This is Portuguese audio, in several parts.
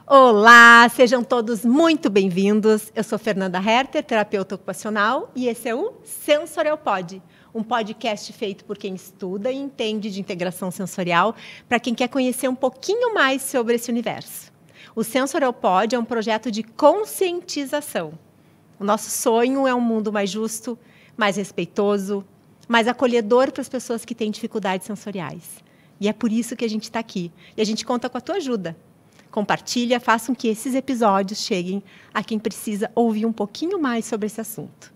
Olá, sejam todos muito bem-vindos. Eu sou Fernanda Herter, terapeuta ocupacional, e esse é o Sensorial Pod, um podcast feito por quem estuda e entende de integração sensorial, para quem quer conhecer um pouquinho mais sobre esse universo. O Sensorial Pod é um projeto de conscientização. O nosso sonho é um mundo mais justo, mais respeitoso, mais acolhedor para as pessoas que têm dificuldades sensoriais. E é por isso que a gente está aqui. E a gente conta com a tua ajuda. Compartilha, faça com que esses episódios cheguem a quem precisa ouvir um pouquinho mais sobre esse assunto.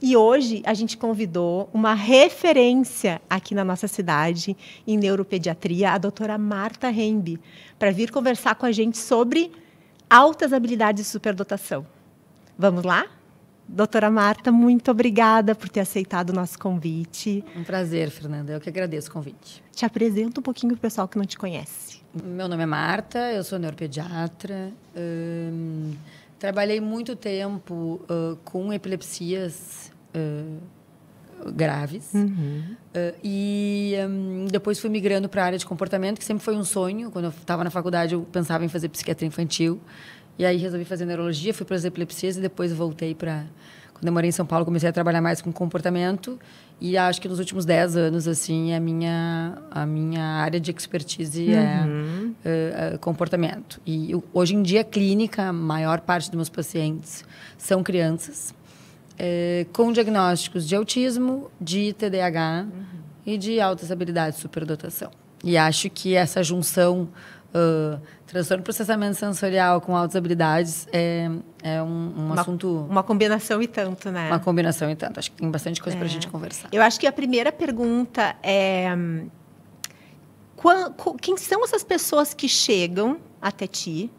E hoje a gente convidou uma referência aqui na nossa cidade em neuropediatria, a doutora Marta Rembe, para vir conversar com a gente sobre altas habilidades de superdotação. Vamos lá? Doutora Marta, muito obrigada por ter aceitado o nosso convite. Um prazer, Fernanda. Eu que agradeço o convite. Te apresento um pouquinho para o pessoal que não te conhece. Meu nome é Marta, eu sou neuropediatra. Trabalhei muito tempo com epilepsias graves. E depois fui migrando para a área de comportamento, que sempre foi um sonho. Quando eu estava na faculdade, eu pensava em fazer psiquiatria infantil. E aí resolvi fazer neurologia, fui para as epilepsias e depois voltei para... Quando eu morei em São Paulo, comecei a trabalhar mais com comportamento. E acho que nos últimos 10 anos, assim, a minha área de expertise é comportamento. E hoje em dia, clínica, a maior parte dos meus pacientes são crianças com diagnósticos de autismo, de TDAH e de altas habilidades de superdotação. E acho que essa junção... transtorno de processamento sensorial com altas habilidades é um assunto... Uma combinação e tanto, né? Uma combinação e tanto. Acho que tem bastante coisa para a gente conversar. Eu acho que a primeira pergunta é... Quem são essas pessoas que chegam até ti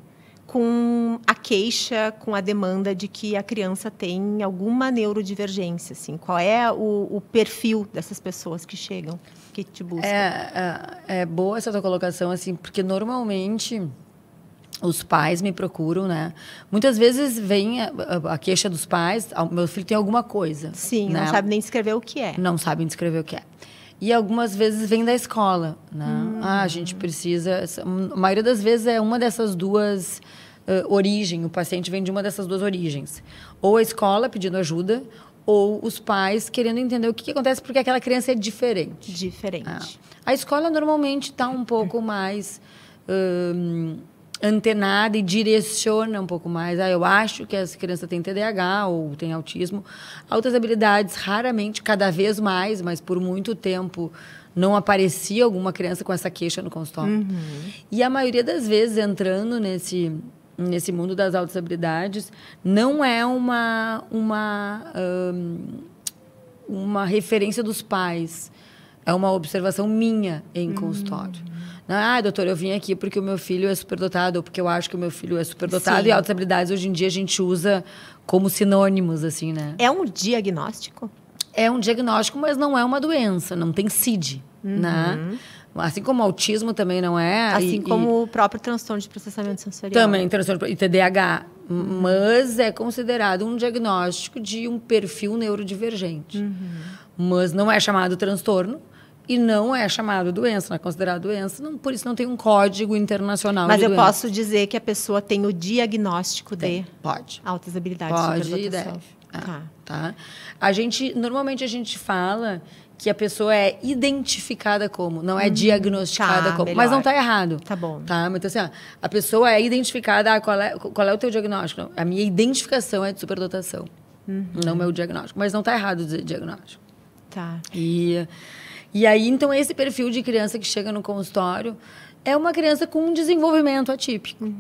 com a queixa, com a demanda de que a criança tem alguma neurodivergência? Assim? Qual é o perfil dessas pessoas que chegam, que te buscam? É boa essa tua colocação, assim, porque normalmente os pais me procuram, né? Muitas vezes vem a queixa dos pais, meu filho tem alguma coisa. Sim, né? Não sabe nem descrever o que é. Não sabem descrever o que é. E algumas vezes vem da escola, né? A gente precisa... A maioria das vezes é uma dessas duas origens. O paciente vem de uma dessas duas origens. Ou a escola pedindo ajuda, ou os pais querendo entender o que acontece porque aquela criança é diferente. Diferente. A escola normalmente está um pouco mais antenada e direciona um pouco mais. Eu acho que essa criança tem TDAH ou tem autismo. Altas habilidades, raramente, cada vez mais, mas por muito tempo não aparecia alguma criança com essa queixa no consultório. E a maioria das vezes, entrando nesse mundo das altas habilidades, não é uma referência dos pais. É uma observação minha em consultório. Doutor, eu vim aqui porque o meu filho é superdotado, ou porque eu acho que o meu filho é superdotado. Sim. E altas habilidades, hoje em dia, a gente usa como sinônimos, assim, né? É um diagnóstico? É um diagnóstico, mas não é uma doença. Não tem CID, né? Assim como o autismo também não é. Assim como o próprio transtorno de processamento sensorial. Também, transtorno e TDAH. Mas é considerado um diagnóstico de um perfil neurodivergente. Mas não é chamado transtorno e não é chamado doença, não é considerado doença. Não, por isso não tem um código internacional Mas de eu doença. posso dizer que a pessoa tem o diagnóstico de altas habilidades de superdotação. Pode, tá. Normalmente a gente fala que a pessoa é identificada como, não é diagnosticada como. Melhor. Mas não está errado. Tá bom. Tá? Então, assim, a pessoa é identificada, qual é o teu diagnóstico? A minha identificação é de superdotação, não meu diagnóstico. Mas não está errado dizer diagnóstico. Tá. E aí, então, esse perfil de criança que chega no consultório é uma criança com um desenvolvimento atípico.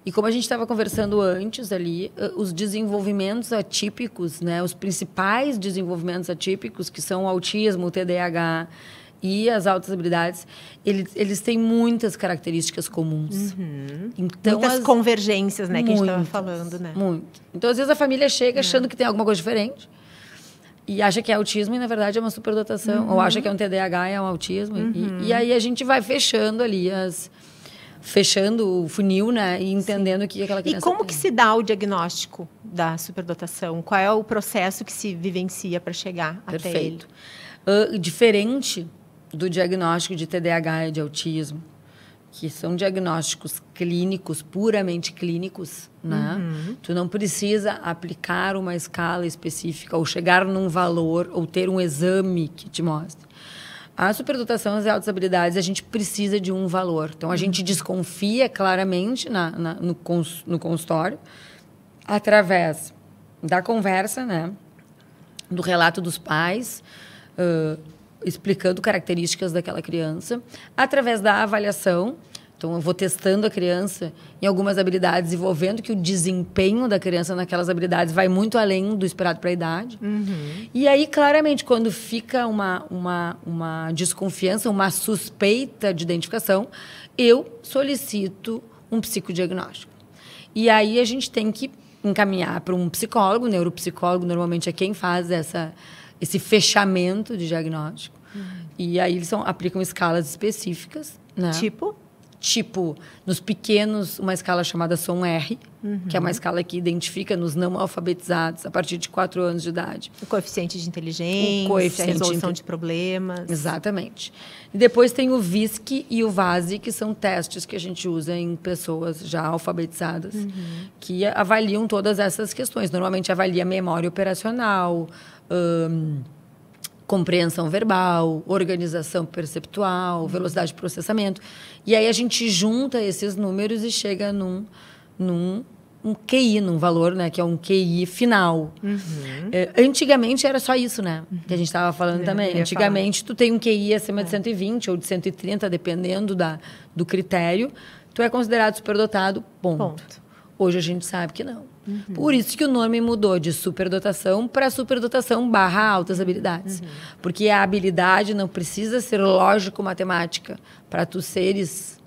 E como a gente estava conversando antes ali, os desenvolvimentos atípicos, né, os principais desenvolvimentos atípicos, que são o autismo, o TDAH e as altas habilidades, eles têm muitas características comuns. Então, muitas convergências, né, que a gente estava falando, né? Muito. Então, às vezes, a família chega achando que tem alguma coisa diferente e acha que é autismo e, na verdade, é uma superdotação. Ou acha que é um TDAH e é um autismo. E aí a gente vai fechando ali fechando o funil, né? E entendendo o que aquela criança tem. E como tem. que se dá o diagnóstico da superdotação? Qual é o processo que se vivencia para chegar até ele? Diferente do diagnóstico de TDAH e de autismo, que são diagnósticos clínicos, puramente clínicos, né? Tu não precisa aplicar uma escala específica ou chegar num valor ou ter um exame que te mostre. A superdotação e as altas habilidades, a gente precisa de um valor. Então, a gente desconfia claramente no consultório, através da conversa, né? Do relato dos pais, explicando características daquela criança, através da avaliação. Então, eu vou testando a criança em algumas habilidades e vou vendo que o desempenho da criança naquelas habilidades vai muito além do esperado para a idade. E aí, claramente, quando fica uma desconfiança, uma suspeita de identificação, eu solicito um psicodiagnóstico. E aí, a gente tem que encaminhar para um psicólogo, neuropsicólogo, normalmente é quem faz esse fechamento de diagnóstico. E aí, eles aplicam escalas específicas, né? Tipo, nos pequenos, uma escala chamada SOM-R, que é uma escala que identifica nos não alfabetizados a partir de 4 anos de idade. O coeficiente de inteligência, a resolução de problemas. Exatamente. E depois tem o VISC e o VASI, que são testes que a gente usa em pessoas já alfabetizadas, que avaliam todas essas questões. Normalmente avalia memória operacional, compreensão verbal, organização perceptual, velocidade de processamento. E aí a gente junta esses números e chega num QI, num valor, né, que é um QI final. Antigamente era só isso, né? Que a gente estava falando também. Antigamente, tu tem um QI acima de 120 ou de 130, dependendo do critério. Tu é considerado superdotado, ponto. Hoje a gente sabe que não. Por isso que o nome mudou de superdotação para superdotação / altas habilidades. Porque a habilidade não precisa ser lógico-matemática para tu seres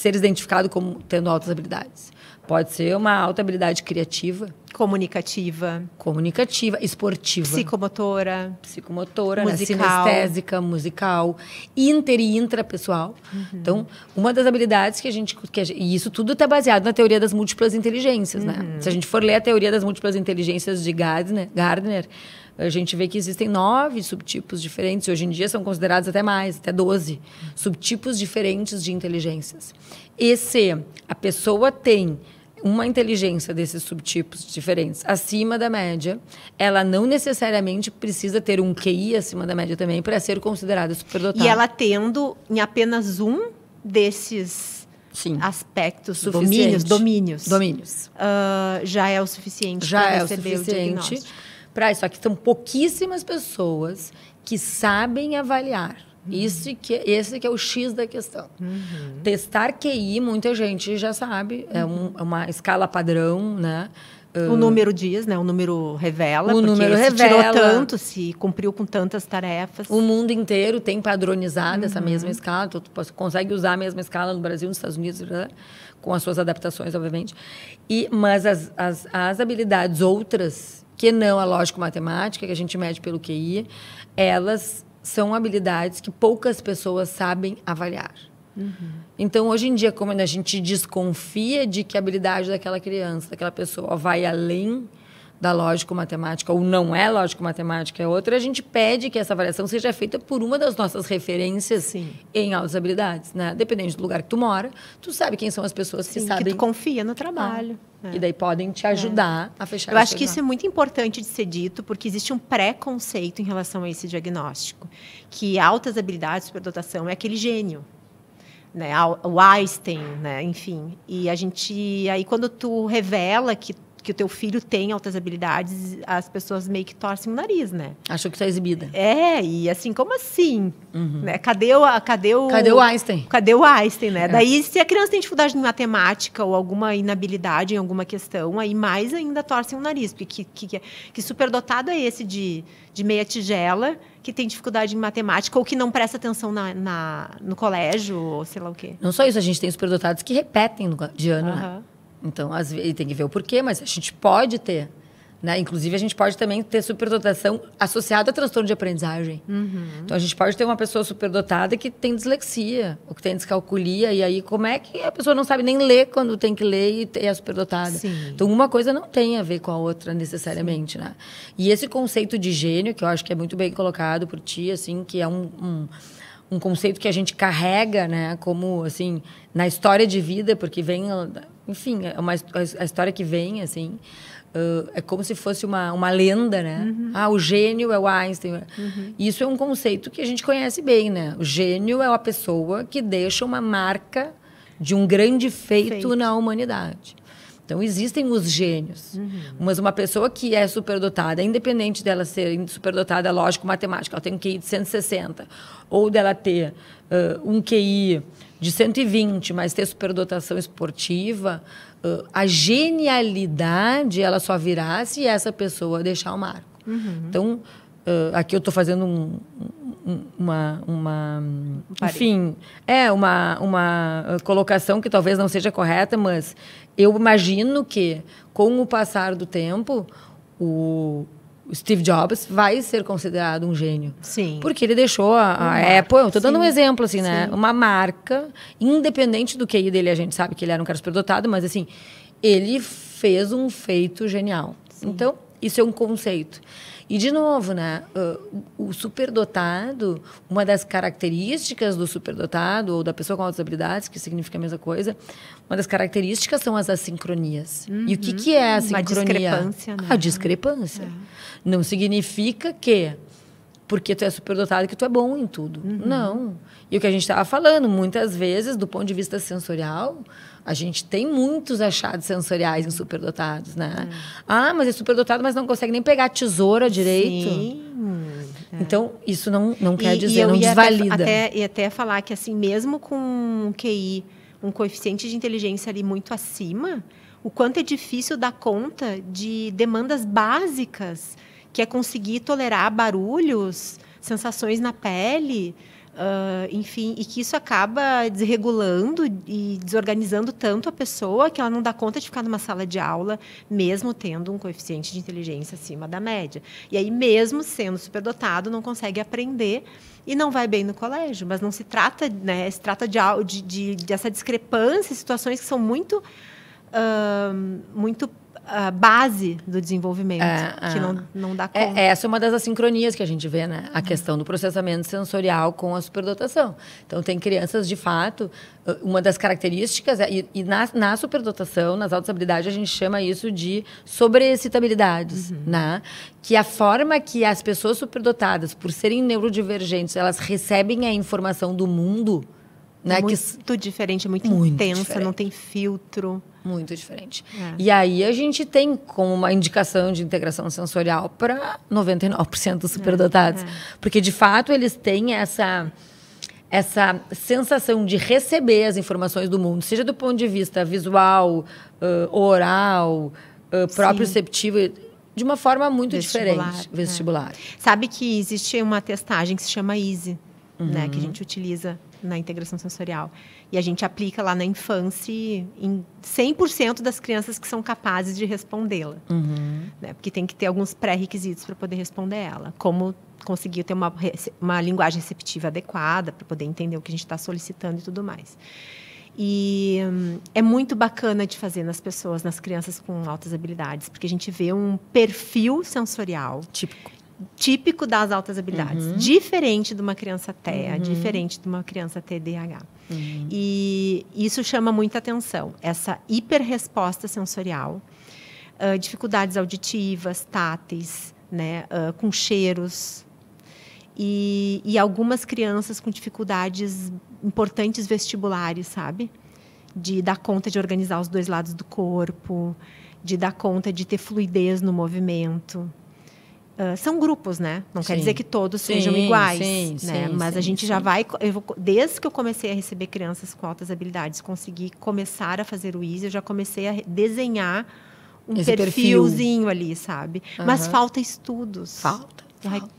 identificado como tendo altas habilidades. Pode ser uma alta habilidade criativa. Comunicativa, esportiva. Psicomotora, né? Sinestésica, musical, inter e intrapessoal. Então, uma das habilidades e isso tudo está baseado na teoria das múltiplas inteligências, né? Se a gente for ler a teoria das múltiplas inteligências de Gardner, a gente vê que existem 9 subtipos diferentes. Hoje em dia são considerados até mais, até 12 subtipos diferentes de inteligências. E se a pessoa tem uma inteligência desses subtipos diferentes acima da média, ela não necessariamente precisa ter um QI acima da média também para ser considerada superdotada. E ela tendo em apenas um desses aspectos, domínios. Já é o suficiente para receber o diagnóstico. Para isso, aqui são pouquíssimas pessoas que sabem avaliar. Esse que é o X da questão. Testar QI, muita gente já sabe. É uma escala padrão, né? O número diz, né? O número revela. Se tirou tanto, se cumpriu com tantas tarefas. O mundo inteiro tem padronizado essa mesma escala. Tu consegue usar a mesma escala no Brasil, nos Estados Unidos, né? Com as suas adaptações, obviamente. Mas as habilidades outras, que não a lógico-matemática, que a gente mede pelo QI, elas são habilidades que poucas pessoas sabem avaliar. Então, hoje em dia, como a gente desconfia de que a habilidade daquela criança, daquela pessoa, vai além da lógico-matemática, ou não é lógico-matemática, é outra, a gente pede que essa avaliação seja feita por uma das nossas referências em altas habilidades, né? Dependendo do lugar que tu mora, tu sabe quem são as pessoas que sabem... que tu confia no trabalho. E daí podem te ajudar a fechar. Eu acho que isso é muito importante de ser dito, porque existe um preconceito em relação a esse diagnóstico, que altas habilidades, superdotação, é aquele gênio, né? O Einstein, né? Enfim. E aí quando tu revela que o teu filho tem altas habilidades, as pessoas meio que torcem o nariz, né? Acham que está exibida. E assim, como assim? Né? Cadê o Einstein? Cadê o Einstein, né? Daí, se a criança tem dificuldade em matemática ou alguma inabilidade em alguma questão, aí mais ainda torcem o nariz. Porque que superdotado é esse de meia tigela, que tem dificuldade em matemática ou que não presta atenção no colégio, ou sei lá o quê? Não só isso, a gente tem superdotados que repetem de ano, né? Então, às vezes, tem que ver o porquê, mas a gente pode ter, né? Inclusive, a gente pode também ter superdotação associada a transtorno de aprendizagem. Então, a gente pode ter uma pessoa superdotada que tem dislexia, ou que tem descalculia, e aí como é que a pessoa não sabe nem ler quando tem que ler e é superdotada? Então, uma coisa não tem a ver com a outra necessariamente, né? E esse conceito de gênio, que eu acho que é muito bem colocado por ti, assim, que é um conceito que a gente carrega, né, como assim, na história de vida, porque vem, enfim, a história que vem, assim, é como se fosse uma lenda, né? O gênio é o Einstein. Isso é um conceito que a gente conhece bem, né? O gênio é a pessoa que deixa uma marca de um grande feito na humanidade. Então, existem os gênios. Mas uma pessoa que é superdotada, independente dela ser superdotada, lógico, matemática, ela tem um QI de 160, ou dela ter um QI de 120, mas ter superdotação esportiva, a genialidade ela só virá se essa pessoa deixar o marco. Então, aqui eu estou fazendo uma colocação que talvez não seja correta, mas eu imagino que, com o passar do tempo, o Steve Jobs vai ser considerado um gênio. Sim. Porque ele deixou a Apple, eu estou dando um exemplo, assim, né? Uma marca, independente do QI dele, a gente sabe que ele era um cara superdotado, mas, assim, ele fez um feito genial. Sim. Então, isso é um conceito. E, de novo, né, o superdotado, uma das características do superdotado, ou da pessoa com altas habilidades, que significa a mesma coisa, uma das características são as assincronias. E o que é a sincronia? Uma discrepância, né? A discrepância. Não significa que, porque tu é superdotado, que tu é bom em tudo. Não. E o que a gente estava falando, muitas vezes, do ponto de vista sensorial, a gente tem muitos achados sensoriais em superdotados, né? Mas é superdotado, mas não consegue nem pegar a tesoura direito. Sim. Então, isso não quer dizer, não desvalida. E até falar que, assim, mesmo com um QI, um coeficiente de inteligência ali muito acima, o quanto é difícil dar conta de demandas básicas, que é conseguir tolerar barulhos, sensações na pele, enfim, e que isso acaba desregulando e desorganizando tanto a pessoa que ela não dá conta de ficar numa sala de aula, mesmo tendo um coeficiente de inteligência acima da média. E aí, mesmo sendo superdotado, não consegue aprender e não vai bem no colégio. Mas não se trata, né? Se trata dessa discrepância, situações que são muito a base do desenvolvimento, que não dá conta. Essa é uma das assincronias que a gente vê, né? A questão do processamento sensorial com a superdotação. Então, tem crianças, de fato, uma das características, e na superdotação, nas altas habilidades, a gente chama isso de sobreexcitabilidades, né? Que a forma que as pessoas superdotadas, por serem neurodivergentes, elas recebem a informação do mundo, né? Muito diferente, muito intensa, diferente. Não tem filtro. Muito diferente. E aí a gente tem como uma indicação de integração sensorial para 99% dos superdotados. Porque, de fato, eles têm essa sensação de receber as informações do mundo, seja do ponto de vista visual, oral, proprioceptivo, de uma forma muito diferente. Vestibular. Sabe que existe uma testagem que se chama EASY, né, que a gente utiliza na integração sensorial. E a gente aplica lá na infância em 100% das crianças que são capazes de respondê-la. Né? Porque tem que ter alguns pré-requisitos para poder responder ela. Como conseguir ter uma linguagem receptiva adequada para poder entender o que a gente está solicitando e tudo mais. E é muito bacana de fazer nas pessoas, nas crianças com altas habilidades, porque a gente vê um perfil sensorial típico das altas habilidades, diferente de uma criança TEA, diferente de uma criança TDAH. E isso chama muita atenção, essa hiperresposta sensorial, dificuldades auditivas, táteis, né, com cheiros, e algumas crianças com dificuldades importantes vestibulares, sabe? De dar conta de organizar os dois lados do corpo, de dar conta de ter fluidez no movimento. São grupos, né? Não quer dizer que todos sejam iguais, né? Mas a gente já vai... Desde que eu comecei a receber crianças com altas habilidades, consegui começar a fazer o EASY, eu já comecei a desenhar um perfilzinho ali, sabe? Mas falta estudos. Falta.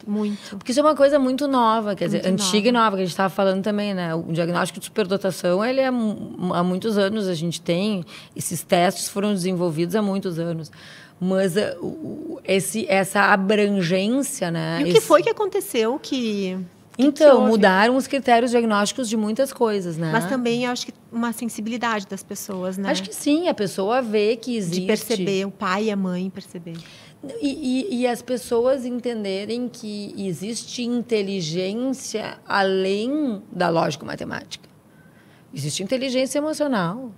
Muito. Porque isso é uma coisa muito nova, quer dizer, antiga e nova, que a gente estava falando também, né? O diagnóstico de superdotação, ele há muitos anos a gente tem, esses testes foram desenvolvidos há muitos anos. Mas essa abrangência, né? E o que foi que aconteceu Então, mudaram os critérios diagnósticos de muitas coisas, né? Mas também, eu acho que uma sensibilidade das pessoas, né? Acho que sim, a pessoa vê que existe... De perceber, o pai e a mãe perceber. E as pessoas entenderem que existe inteligência além da lógico-matemática. Existe inteligência emocional.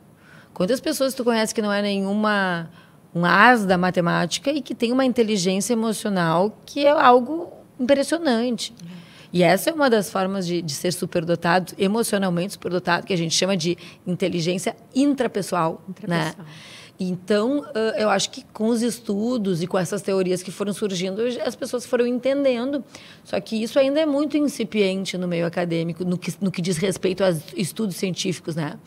Quantas pessoas tu conhece que não é nenhuma um as da matemática e que tem uma inteligência emocional que é algo impressionante? E essa é uma das formas de ser superdotado, emocionalmente superdotado, que a gente chama de inteligência intrapessoal. Né? Então, eu acho que com os estudos e com essas teorias que foram surgindo, as pessoas foram entendendo. Só que isso ainda é muito incipiente no meio acadêmico, no que diz respeito aos estudos científicos, né?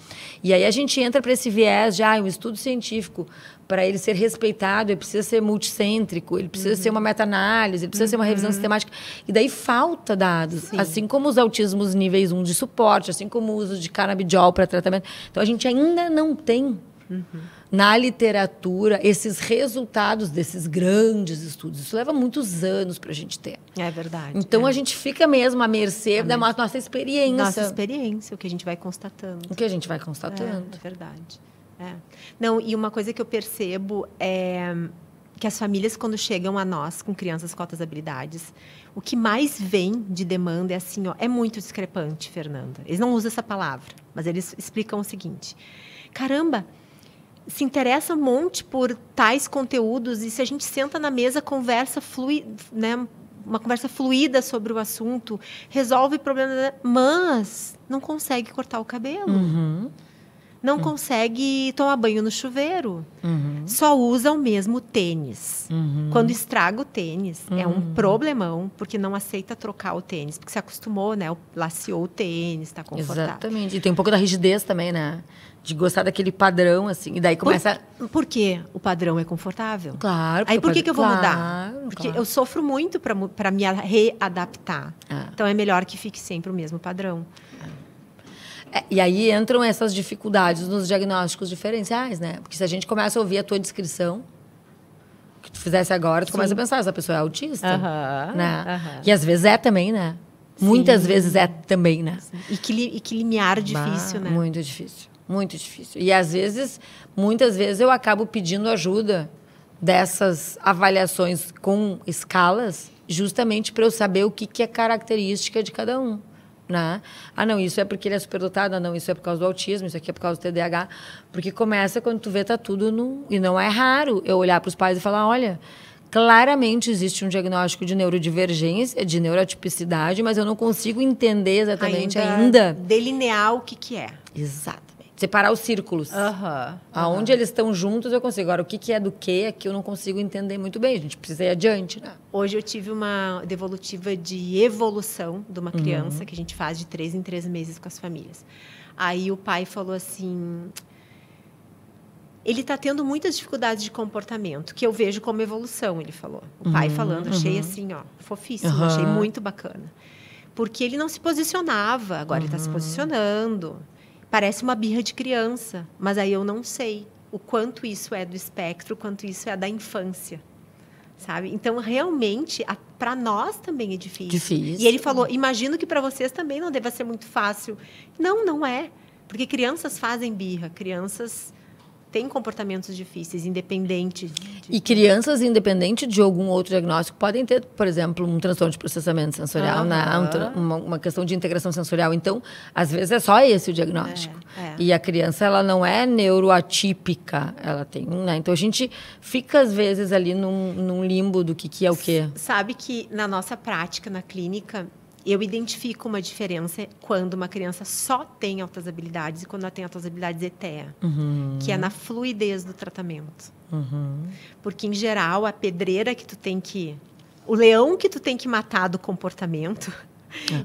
E aí a gente entra para esse viés de, um estudo científico, para ele ser respeitado, ele precisa ser multicêntrico, ele precisa ser uma meta-análise, ele precisa ser uma revisão sistemática. E daí falta dados, assim como os autismos níveis 1 de suporte, assim como o uso de canabidiol para tratamento. Então, a gente ainda não tem... na literatura, esses resultados desses grandes estudos. Isso leva muitos anos para a gente ter. É verdade. Então, a gente fica mesmo à mercê da nossa experiência. Nossa experiência, o que a gente vai constatando. O que a gente vai constatando. É verdade. Não, e uma coisa que eu percebo é que as famílias, quando chegam a nós com crianças com altas habilidades, o que mais vem de demanda é assim, é muito discrepante, Fernanda. Eles não usam essa palavra, mas eles explicam o seguinte. Caramba, se interessa um monte por tais conteúdos e se a gente senta na mesa, conversa né, uma conversa fluida sobre o assunto, resolve problemas, mas não consegue cortar o cabelo. Não consegue tomar banho no chuveiro. Só usa o mesmo tênis. Quando estraga o tênis, é um problemão, porque não aceita trocar o tênis, porque se acostumou, né? Laceou o tênis, está confortável. Exatamente. E tem um pouco da rigidez também, né? De gostar daquele padrão, assim. E daí começa... Por quê? O padrão é confortável? Claro. Aí por que eu vou mudar? Porque eu sofro muito para me readaptar. Então, é melhor que fique sempre o mesmo padrão. E aí entram essas dificuldades nos diagnósticos diferenciais, né? Porque se a gente começa a ouvir a tua descrição, que tu fizesse agora, tu começa a pensar, essa pessoa é autista, né? E às vezes é também, né? Muitas vezes é também, né? E que limiar difícil, né? Muito difícil, muito difícil. E às vezes, muitas vezes eu acabo pedindo ajuda dessas avaliações com escalas, justamente para eu saber o que é característica de cada um. Né? Não, isso é porque ele é superdotado, não, isso é por causa do autismo, isso aqui é por causa do TDAH. Porque começa quando tu vê, tá tudo no... E não é raro eu olhar para os pais e falar, olha, claramente existe um diagnóstico de neurodivergência, de neurotipicidade, mas eu não consigo entender exatamente ainda... Delinear o que é. Exatamente. Separar os círculos. Aonde eles estão juntos eu consigo. Agora, o que é do que é que eu não consigo entender muito bem. A gente precisa ir adiante, né? Hoje eu tive uma devolutiva de evolução de uma criança que a gente faz de 3 em 3 meses com as famílias. Aí o pai falou assim... Ele está tendo muitas dificuldades de comportamento, que eu vejo como evolução, ele falou. O pai falando, achei assim, fofíssimo, achei muito bacana. Porque ele não se posicionava, agora ele está se posicionando. Parece uma birra de criança, mas aí eu não sei o quanto isso é do espectro, o quanto isso é da infância, sabe? Então, realmente, para nós também é difícil. E ele falou, imagino que para vocês também não deva ser muito fácil. Não, não é. Porque crianças fazem birra, crianças têm comportamentos difíceis, independentes. E crianças, independente de algum outro diagnóstico, podem ter, por exemplo, um transtorno de processamento sensorial, né? uma questão de integração sensorial. Então, às vezes, é só esse o diagnóstico. E a criança, ela não é neuroatípica, ela tem, né? Então, a gente fica, às vezes, ali num limbo do que é o quê. Sabe que, na nossa prática, na clínica... Eu identifico uma diferença quando uma criança só tem altas habilidades e quando ela tem altas habilidades ETEA, que é na fluidez do tratamento. Porque, em geral, a pedreira que tu tem que... O leão que tu tem que matar do comportamento,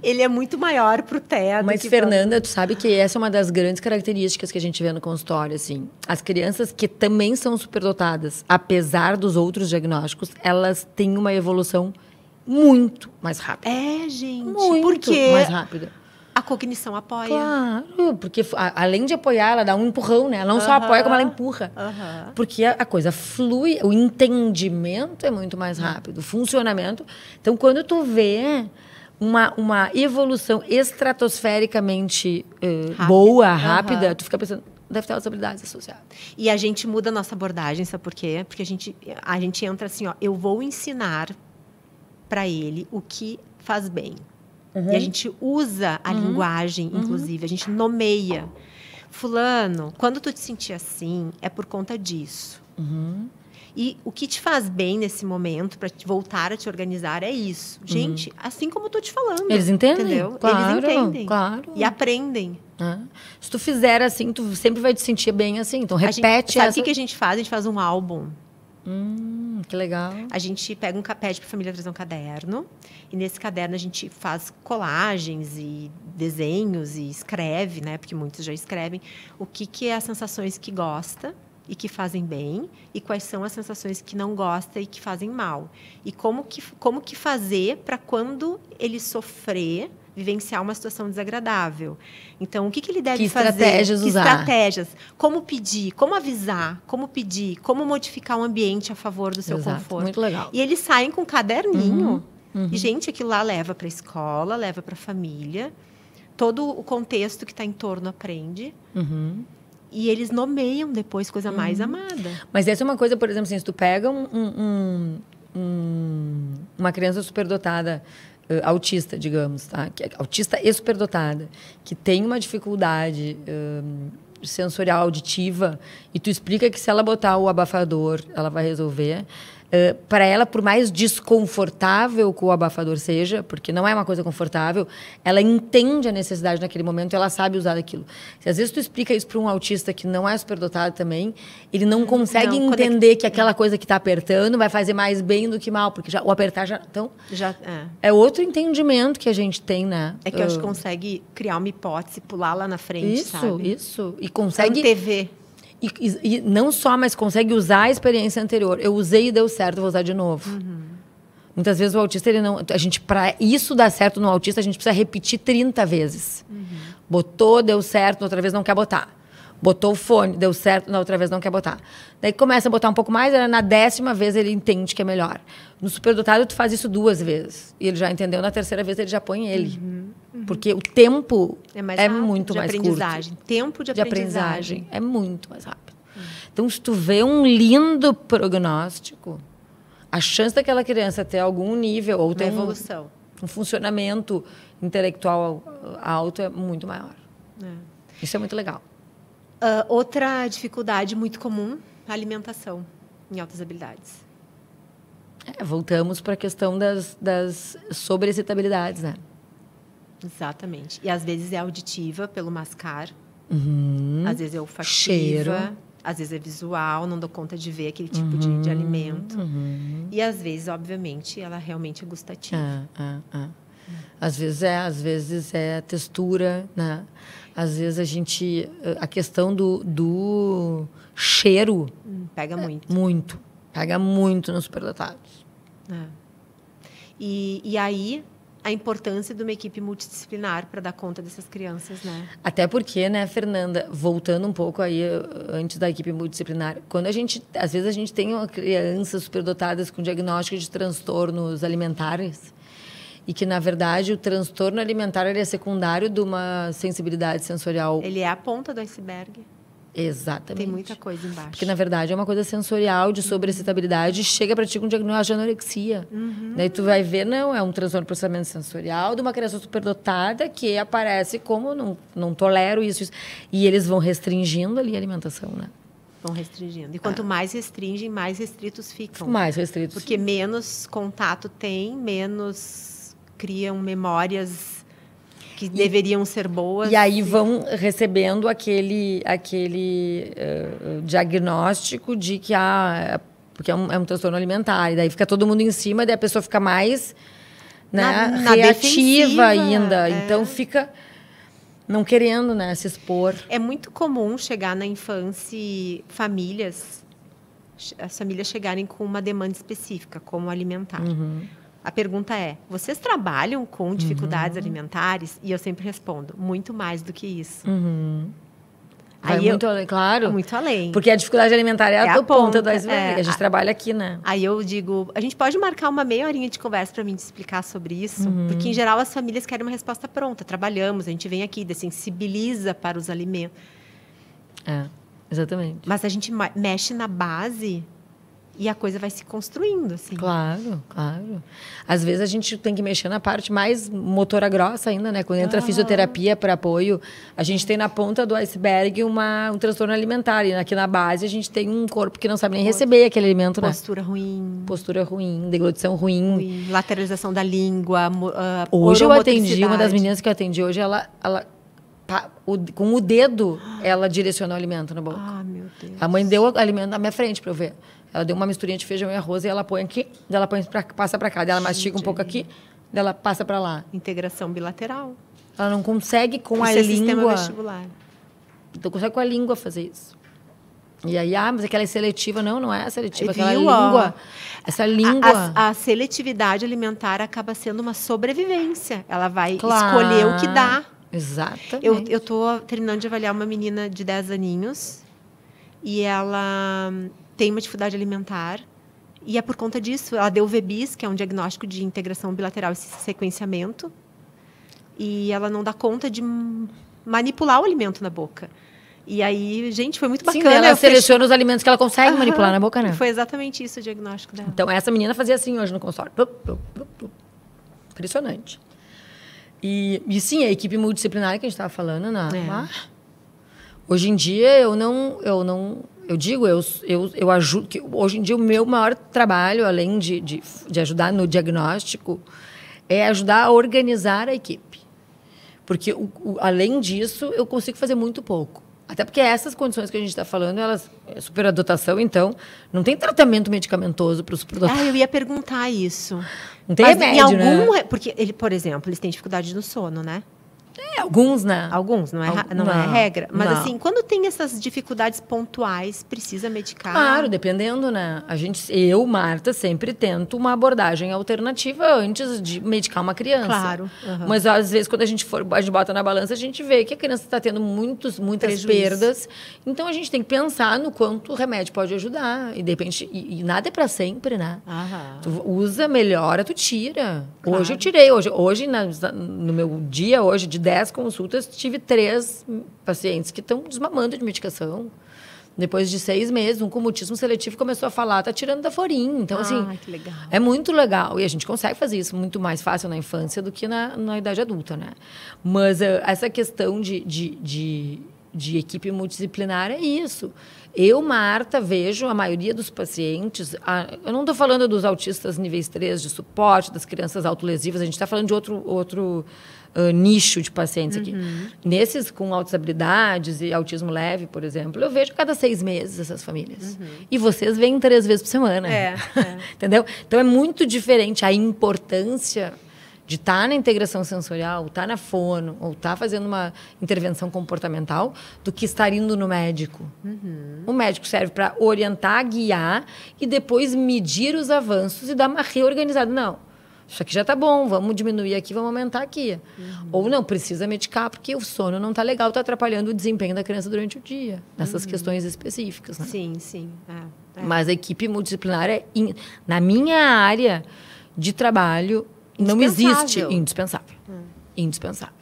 ele é muito maior para o TEA. Mas, Fernanda, tu sabe que essa é uma das grandes características que a gente vê no consultório, assim. As crianças que também são superdotadas, apesar dos outros diagnósticos, elas têm uma evolução muito mais rápida. Gente. Muito porque mais rápida. A cognição apoia. Claro, porque além de apoiar, ela dá um empurrão, né? Ela não só apoia, como ela empurra. Porque a coisa flui, o entendimento é muito mais rápido, o funcionamento. Então, quando tu vê uma evolução estratosfericamente boa, rápida, tu fica pensando, deve ter outras habilidades associadas. E a gente muda a nossa abordagem, sabe por quê? Porque a gente entra assim, ó, eu vou ensinar para ele o que faz bem. E a gente usa a linguagem, inclusive, a gente nomeia. Fulano, quando tu te sentir assim, é por conta disso. E o que te faz bem nesse momento, para voltar a te organizar, é isso. Gente, assim como eu tô te falando. Eles entendem? Entendeu? Claro, eles entendem. Claro. E aprendem. Se tu fizer assim, tu sempre vai te sentir bem assim. Então, repete sabe essa... o que a gente faz? A gente faz um álbum. Que legal. A gente pede para a família trazer um caderno. E nesse caderno a gente faz colagens e desenhos e escreve, né? Porque muitos já escrevem. O que é as sensações que gosta e que fazem bem. E quais são as sensações que não gosta e que fazem mal. E como que fazer para quando ele sofrer, vivenciar uma situação desagradável. Então, o que ele deve fazer? Estratégias usar? Que estratégias? Como pedir? Como avisar? Como pedir? Como modificar o ambiente a favor do seu conforto? Muito legal. E eles saem com um caderninho. E, gente, aquilo lá leva para a escola, leva para a família. Todo o contexto que está em torno aprende. E eles nomeiam depois coisa mais amada. Mas essa é uma coisa, por exemplo, assim, se tu pega uma criança superdotada, autista, digamos, tá? Autista e superdotada, que tem uma dificuldade sensorial auditiva, e tu explica que se ela botar o abafador, ela vai resolver. Para ela, por mais desconfortável que o abafador seja, porque não é uma coisa confortável, ela entende a necessidade naquele momento e ela sabe usar aquilo. Se às vezes tu explica isso para um autista que não é superdotado também, ele não consegue entender que aquela coisa que está apertando vai fazer mais bem do que mal, porque já, o apertar já... Então, é outro entendimento que a gente tem, né? É que eu acho que consegue criar uma hipótese, pular lá na frente, sabe? Isso. E consegue... TV. E não só, mas consegue usar a experiência anterior. Eu usei e deu certo, vou usar de novo. Muitas vezes o autista, ele não... Para isso dar certo no autista, a gente precisa repetir 30 vezes. Botou, deu certo, outra vez não quer botar. Botou o fone, deu certo, na outra vez não quer botar. Daí começa a botar um pouco mais, na 10ª vez ele entende que é melhor. No superdotado, tu faz isso 2 vezes. E ele já entendeu, na 3ª vez ele já põe ele. Porque o tempo é muito mais curto. Tempo de aprendizagem. É muito mais rápido. Então, se tu vê um lindo prognóstico, a chance daquela criança ter algum nível ou ter evolução, um funcionamento intelectual alto é muito maior. Isso é muito legal. Outra dificuldade muito comum, a alimentação em altas habilidades. Voltamos para a questão das sobreexcitabilidades, né? Exatamente. E às vezes é auditiva, pelo mascar. Às vezes é olfativa. Cheiro. Às vezes é visual, não dou conta de ver aquele tipo de alimento. E às vezes, obviamente, ela realmente é gustativa. Às vezes é a textura, né? Às vezes a questão do cheiro... Pega muito. Muito. Pega muito nos superdotados. E aí, a importância de uma equipe multidisciplinar para dar conta dessas crianças, né? Até porque, né, Fernanda, voltando um pouco aí antes da equipe multidisciplinar, às vezes a gente tem crianças superdotadas com diagnóstico de transtornos alimentares e que, na verdade, o transtorno alimentar ele é secundário de uma sensibilidade sensorial. Ele é a ponta do iceberg. Exatamente. Tem muita coisa embaixo. Porque, na verdade, é uma coisa sensorial, de sobreexcitabilidade, chega para ti com um diagnóstico de anorexia. Daí tu vai ver, não, é um transtorno de processamento sensorial de uma criança superdotada que aparece como não tolero isso. E eles vão restringindo ali a alimentação, né? Vão restringindo. E quanto mais restringem, mais restritos ficam. Mais restritos. Porque menos contato tem, menos criam memórias que deveriam ser boas. E aí vão recebendo aquele diagnóstico de que porque é um transtorno alimentar. E daí fica todo mundo em cima, daí a pessoa fica mais na reativa ainda. Então fica não querendo, né, se expor. É muito comum chegar na infância as famílias chegarem com uma demanda específica, como alimentar. A pergunta é, vocês trabalham com dificuldades alimentares? E eu sempre respondo, muito mais do que isso. Aí muito além, claro. Muito além. Porque a dificuldade alimentar é a ponta do iceberg. A gente trabalha aqui, né? Aí eu digo, a gente pode marcar uma meia horinha de conversa para mim te explicar sobre isso? Porque, em geral, as famílias querem uma resposta pronta. Trabalhamos, a gente vem aqui, dessensibiliza para os alimentos. Exatamente. Mas a gente mexe na base e a coisa vai se construindo, assim. Claro. Às vezes a gente tem que mexer na parte mais motora grossa ainda, né? Quando entra a fisioterapia para apoio, a gente tem na ponta do iceberg um transtorno alimentar. E aqui na base a gente tem um corpo que não sabe nem receber aquele alimento, né? Postura ruim, deglutição ruim. Lateralização da língua, hoje eu atendi, uma das meninas que eu atendi hoje, com o dedo, ela direcionou o alimento na boca. Ah, meu Deus. A mãe deu o alimento na minha frente para eu ver. Ela deu uma misturinha de feijão e arroz e ela põe aqui, ela passa para cá, ela mastiga um pouco aqui, ela passa para lá. Integração bilateral. Ela não consegue com a língua. Sistema vestibular. Não consegue com a língua fazer isso. E aí, mas aquela é seletiva. Não é seletiva. Aquela língua. Essa língua. A seletividade alimentar acaba sendo uma sobrevivência. Ela vai escolher o que dá. Exatamente. Eu estou terminando de avaliar uma menina de 10 aninhos e ela tem uma dificuldade alimentar e é por conta disso. Ela deu o VBIS, que é um diagnóstico de integração bilateral e sequenciamento, e ela não dá conta de manipular o alimento na boca. E aí, gente, foi muito bacana. Sim, ela seleciona os alimentos que ela consegue manipular na boca, né? Foi exatamente isso o diagnóstico dela. Então, essa menina fazia assim hoje no consultório. Impressionante. E sim, a equipe multidisciplinar que a gente estava falando, né? Hoje em dia, eu ajudo. Hoje em dia, o meu maior trabalho, além de ajudar no diagnóstico, é ajudar a organizar a equipe. Porque, além disso, eu consigo fazer muito pouco. Até porque essas condições que a gente está falando, elas é superadotação, então, não tem tratamento medicamentoso para o superadotação. Eu ia perguntar isso. Não tem remédio, né? Porque, por exemplo, eles têm dificuldade no sono, né? Alguns, né? Alguns, não é regra. Mas, assim, quando tem essas dificuldades pontuais, precisa medicar? Claro, dependendo, né? Eu, Marta, sempre tento uma abordagem alternativa antes de medicar uma criança. Claro. Mas, às vezes, quando a gente bota na balança, a gente vê que a criança está tendo muitas perdas. Então, a gente tem que pensar no quanto o remédio pode ajudar. E, de repente, e nada é para sempre, né? Tu usa, melhora, tu tira. Claro. Hoje eu tirei. Hoje no meu dia, de 10 consultas, tive 3 pacientes que estão desmamando de medicação. Depois de 6 meses, um com mutismo seletivo começou a falar, tá tirando da forinha. Então, assim, que legal. É muito legal. E a gente consegue fazer isso muito mais fácil na infância do que na idade adulta, né? Mas essa questão de equipe multidisciplinar é isso. Eu, Marta, vejo a maioria dos pacientes... eu não estou falando dos autistas níveis 3 de suporte, das crianças autolesivas, a gente está falando de outro nicho de pacientes aqui. Nesses com altas habilidades e autismo leve, por exemplo, eu vejo cada 6 meses essas famílias. E vocês vêm 3 vezes por semana. Entendeu? Então, é muito diferente a importância de estar na integração sensorial, estar na fono, ou estar fazendo uma intervenção comportamental, do que estar indo no médico. O médico serve para orientar, guiar e depois medir os avanços e dar uma reorganizada. Não, isso aqui já está bom, vamos diminuir aqui, vamos aumentar aqui. Ou não, precisa medicar porque o sono não está legal, está atrapalhando o desempenho da criança durante o dia, nessas questões específicas. Né? Sim. Mas a equipe multidisciplinar na minha área de trabalho, não existe. Indispensável. Indispensável.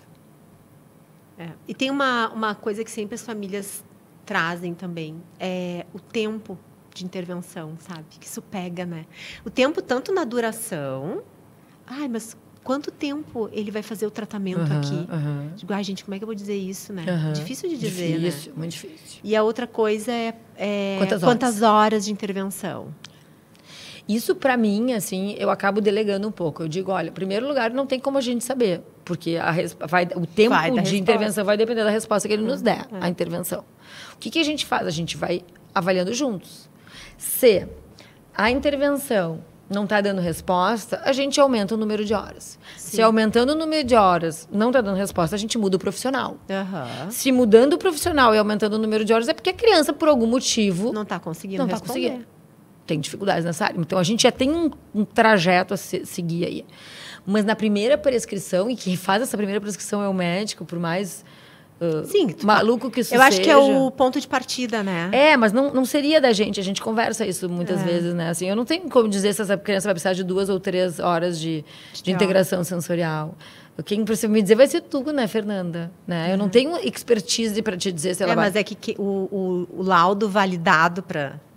E tem uma coisa que sempre as famílias trazem também, é o tempo de intervenção, sabe? Que isso pega, né? O tempo tanto na duração... mas quanto tempo ele vai fazer o tratamento aqui? Digo, gente, como é que eu vou dizer isso, né? Difícil de dizer, difícil, né? Muito difícil. E a outra coisa é quantas horas de intervenção? Isso, para mim, assim, eu acabo delegando um pouco. Eu digo, olha, em primeiro lugar, não tem como a gente saber, porque o tempo de intervenção vai depender da resposta que ele nos der, a intervenção. O que a gente faz? A gente vai avaliando juntos. Se a intervenção não está dando resposta, a gente aumenta o número de horas. Sim. Se aumentando o número de horas não está dando resposta, a gente muda o profissional. Se mudando o profissional e aumentando o número de horas, é porque a criança, por algum motivo... Não está conseguindo responder. Tem dificuldades nessa área. Então, a gente já tem um trajeto a seguir aí. Mas na primeira prescrição, e quem faz essa primeira prescrição é o médico, por mais Sim, maluco que isso eu acho seja. que é o ponto de partida, né? Mas não seria da gente. A gente conversa isso muitas vezes, né? Assim, eu não tenho como dizer se essa criança vai precisar de 2 ou 3 horas de integração sensorial. Quem precisa me dizer vai ser tu, né, Fernanda? Né? Eu não tenho expertise para te dizer se ela vai... Mas é que o laudo validado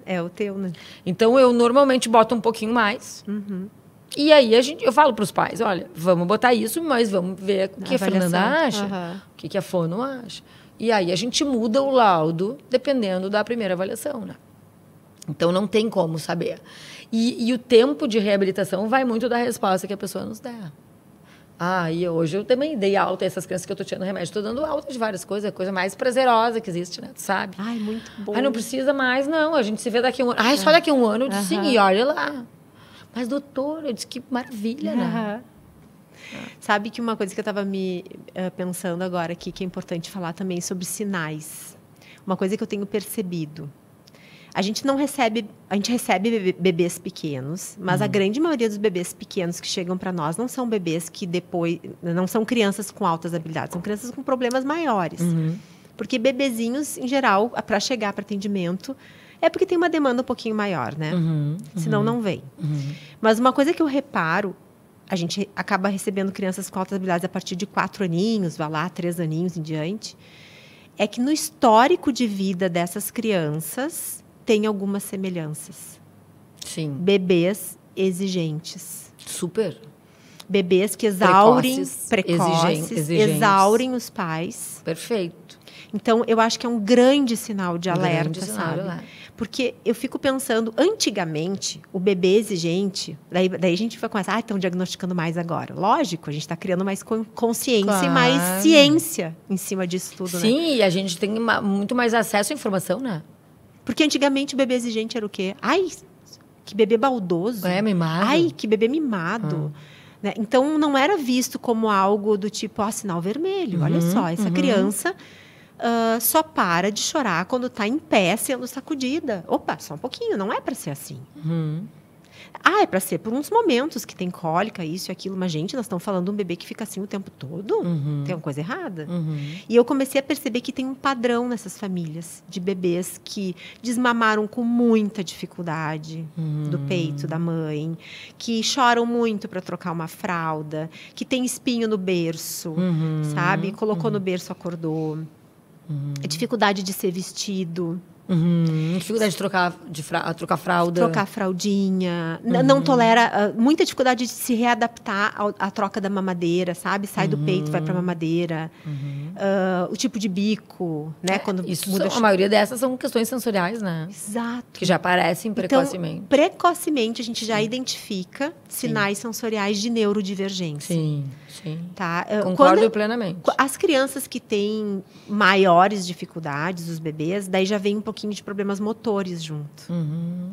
é o teu, né? Então, eu normalmente boto um pouquinho mais. E aí, eu falo para os pais, olha, vamos botar isso, mas vamos ver o que a Fernanda acha, o que a fono acha. E aí, a gente muda o laudo dependendo da primeira avaliação, né? Então, não tem como saber. E o tempo de reabilitação vai muito da resposta que a pessoa nos der. E hoje eu também dei alta a essas crianças que eu estou tirando remédio. Estou dando alta de várias coisas, a coisa mais prazerosa que existe, né? Tu sabe? Ai, muito bom. Não precisa mais, não. A gente se vê daqui a um ano. Só daqui a um ano. Eu disse, sim, e olha lá. Mas, doutor, eu disse, que maravilha, né? Sabe que uma coisa que eu estava pensando agora aqui, que é importante falar também sobre sinais. Uma coisa que eu tenho percebido. A gente recebe bebês pequenos, mas a grande maioria dos bebês pequenos que chegam para nós não são bebês que depois... Não são crianças com altas habilidades, são crianças com problemas maiores. Porque bebezinhos, em geral, para chegar para atendimento... É porque tem uma demanda um pouquinho maior, né? Senão não vem. Mas uma coisa que eu reparo, a gente acaba recebendo crianças com altas habilidades a partir de 4 aninhos, vai lá, 3 aninhos em diante, é que no histórico de vida dessas crianças tem algumas semelhanças. Sim. Bebês exigentes. Super. Bebês que precoces, exigentes. Exaurem os pais. Perfeito. Então, eu acho que é um grande sinal de alerta, sabe? Porque eu fico pensando, antigamente, o bebê exigente... Daí a gente vai começar, estão diagnosticando mais agora. Lógico, a gente está criando mais consciência e mais ciência em cima disso tudo, né? Sim, e a gente tem muito mais acesso à informação, né? Porque antigamente o bebê exigente era o quê? Ai, que bebê baldoso. Mimado. Ai, que bebê mimado. Né? Então, não era visto como algo do tipo, sinal vermelho. Olha só, essa criança... só para de chorar quando está em pé sendo sacudida. Opa, só um pouquinho, não é para ser assim. É para ser por uns momentos que tem cólica, isso e aquilo. Mas, gente, nós estamos falando de um bebê que fica assim o tempo todo. Tem uma coisa errada. E eu comecei a perceber que tem um padrão nessas famílias de bebês que desmamaram com muita dificuldade do peito da mãe, que choram muito para trocar uma fralda, que tem espinho no berço, sabe? Colocou no berço, acordou. Dificuldade de ser vestido. Dificuldade de trocar fralda. Trocar fraldinha. Não tolera... muita dificuldade de se readaptar à troca da mamadeira, sabe? Sai do peito, vai para a mamadeira. O tipo de bico, né? Quando muda... A maioria dessas são questões sensoriais, né? Exato. Que já aparecem precocemente. Então, precocemente, a gente já identifica sinais sensoriais de neurodivergência. Sim. Tá? Concordo plenamente. As crianças que têm maiores dificuldades, os bebês, daí já vem um pouquinho de problemas motores junto.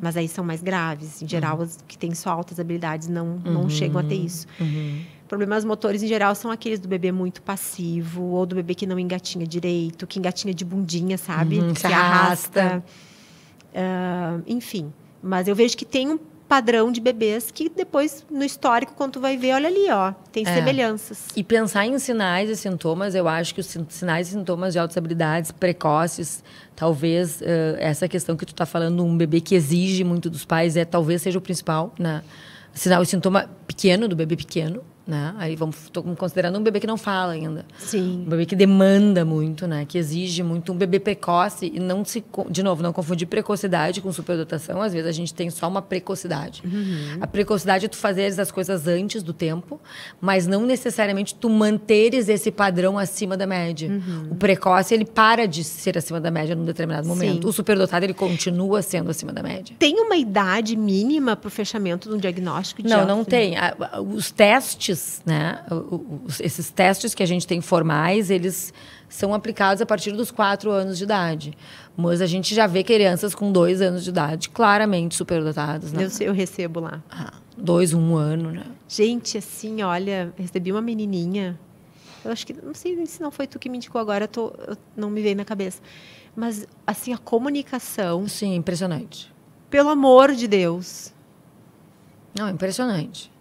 Mas aí são mais graves. Em geral, os que têm só altas habilidades não chegam a ter isso. Problemas motores, em geral, são aqueles do bebê muito passivo, ou do bebê que não engatinha direito, que engatinha de bundinha, sabe? Que se arrasta. Enfim. Mas eu vejo que tem um padrão de bebês que depois, no histórico, quando tu vai ver, olha ali, tem semelhanças. E pensar em sinais e sintomas, eu acho que os sinais e sintomas de altas habilidades precoces, talvez essa questão que tu está falando, um bebê que exige muito dos pais, talvez seja o principal, né? Sinal e sintoma pequeno, do bebê pequeno, né? Aí estou considerando um bebê que não fala ainda. Sim. Um bebê que demanda muito, né? Que exige muito. Um bebê precoce e de novo, não confundir precocidade com superdotação. Às vezes a gente tem só uma precocidade. A precocidade é tu fazeres as coisas antes do tempo, mas não necessariamente tu manteres esse padrão acima da média. O precoce, ele para de ser acima da média num determinado momento. Sim. O superdotado, ele continua sendo acima da média. Tem uma idade mínima para o fechamento de um diagnóstico de não tem. Os testes, né? Esses testes que a gente tem formais, eles são aplicados a partir dos 4 anos de idade. Mas a gente já vê crianças com 2 anos de idade claramente superdotadas, né? Eu recebo lá. 2, 1 ano, né? Gente, assim, olha, recebi uma menininha. Eu acho que, não sei se não foi tu que me indicou agora, não me veio na cabeça. Mas, assim, a comunicação... Sim, impressionante. Pelo amor de Deus. Não, impressionante.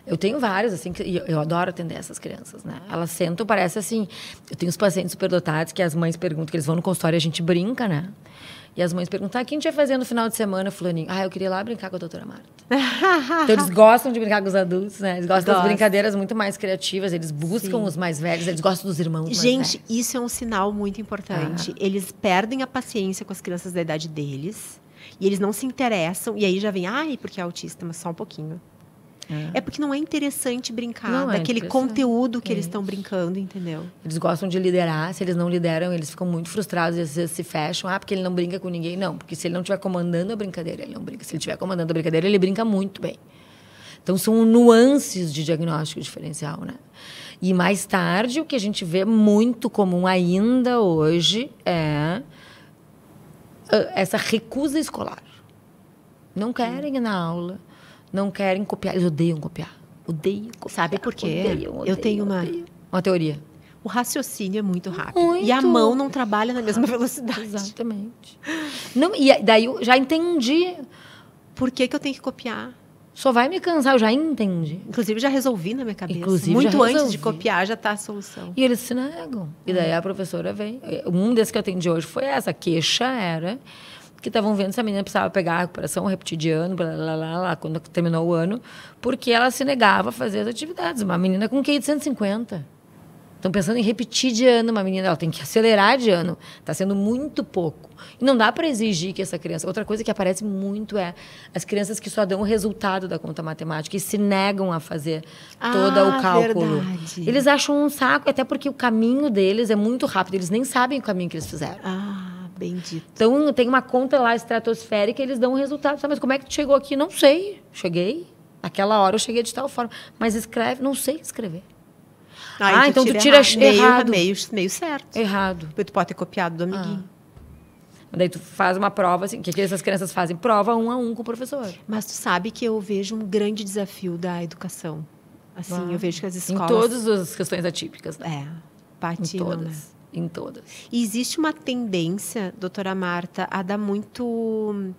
Eu tenho várias, assim, e eu adoro atender essas crianças, né? Elas sentam, parece assim... Eu tenho os pacientes superdotados que as mães perguntam, que eles vão no consultório e a gente brinca, né? E as mães perguntam, o que a gente vai fazer no final de semana, fulaninho? Eu queria ir lá brincar com a doutora Marta. Então, eles gostam de brincar com os adultos, né? Eles gostam das brincadeiras muito mais criativas, eles buscam os mais velhos, eles gostam dos irmãos mais velhos. Gente, isso é um sinal muito importante. Eles perdem a paciência com as crianças da idade deles, e eles não se interessam, e aí já vem, porque é autista, mas só um pouquinho. É porque não é interessante brincar daquele conteúdo que eles estão brincando, entendeu? Eles gostam de liderar. Se eles não lideram, eles ficam muito frustrados e às vezes se fecham. Porque ele não brinca com ninguém. Não, porque se ele não estiver comandando a brincadeira, ele não brinca. Se ele estiver comandando a brincadeira, ele brinca muito bem. Então, são nuances de diagnóstico diferencial, né? E mais tarde, o que a gente vê muito comum ainda hoje é essa recusa escolar. Não querem ir na aula. Não querem copiar. Eles odeiam copiar. Odeiam copiar. Sabe por quê? Eu tenho uma teoria. O raciocínio é muito rápido. E a mão não trabalha na mesma velocidade. Exatamente. Não, e daí eu já entendi. Por que eu tenho que copiar? Só vai me cansar, eu já entendi. Inclusive, já resolvi na minha cabeça. Inclusive, muito antes de copiar, já está a solução. E eles se negam. E daí a professora vem. Um desses que eu atendi hoje foi essa. A queixa era... que estavam vendo se a menina precisava pegar a recuperação, repetir de ano, quando terminou o ano, porque ela se negava a fazer as atividades. Uma menina com QI de 150. Estão pensando em repetir de ano uma menina, ela tem que acelerar de ano. Está sendo muito pouco. E não dá para exigir que essa criança... Outra coisa que aparece muito é as crianças que só dão o resultado da conta matemática e se negam a fazer todo o cálculo. Verdade. Eles acham um saco, até porque o caminho deles é muito rápido. Eles nem sabem o caminho que eles fizeram. Bendito. Então, tem uma conta lá estratosférica, eles dão um resultado. Mas como é que tu chegou aqui? Não sei. Cheguei. Naquela hora eu cheguei de tal forma. Mas escreve, não sei escrever. Então tu tira errado. Meio certo. Errado. Tu pode ter copiado do amiguinho. Daí tu faz uma prova, assim, que essas crianças fazem prova 1 a 1 com o professor. Mas tu sabe que eu vejo um grande desafio da educação. Assim, eu vejo que as escolas... Em todas as questões atípicas, né? patinam, em todas. né? Em todas. E existe uma tendência, doutora Marta, a dar muito...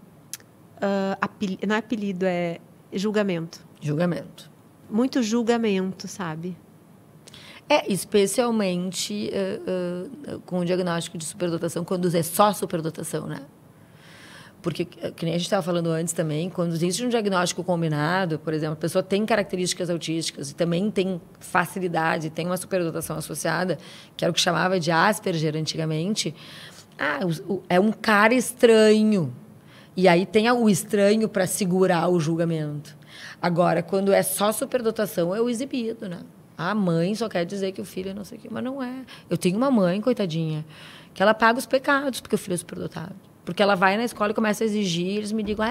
não é apelido, é julgamento. Julgamento. Muito julgamento, sabe? Especialmente com o diagnóstico de superdotação, quando é só superdotação, né? Porque, que nem a gente estava falando antes também, quando existe um diagnóstico combinado, por exemplo, a pessoa tem características autísticas e também tem facilidade, tem uma superdotação associada, que era o que chamava de Asperger antigamente, é um cara estranho. E aí tem o estranho para segurar o julgamento. Agora, quando é só superdotação, é o exibido, né? A mãe só quer dizer que o filho é não sei o quê, mas não é. Eu tenho uma mãe, coitadinha, que ela paga os pecados porque o filho é superdotado. Porque ela vai na escola e começa a exigir, eles me digam,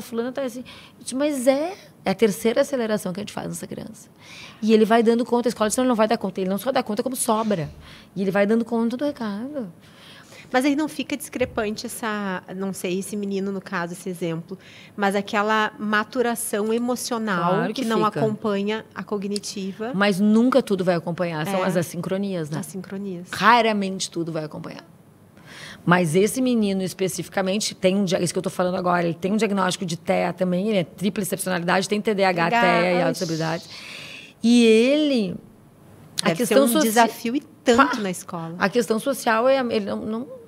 fulana está assim. Eu disse, mas é a terceira aceleração que a gente faz nessa criança. E ele vai dando conta, a escola diz, não, ele não vai dar conta. Ele não só dá conta, como sobra. E ele vai dando conta do recado. Mas aí não fica discrepante não sei, esse menino, no caso, esse exemplo, mas aquela maturação emocional claro que não fica. Acompanha a cognitiva. Mas nunca tudo vai acompanhar, são as assincronias, né? Assincronias. Raramente tudo vai acompanhar. Mas esse menino especificamente tem isso que eu estou falando agora, ele tem um diagnóstico de TEA também, ele é tripla excepcionalidade, tem TDAH, TEA e autossociabilidade. E ele... Deve a questão ser um desafio e tanto na escola. A questão social é... Ele não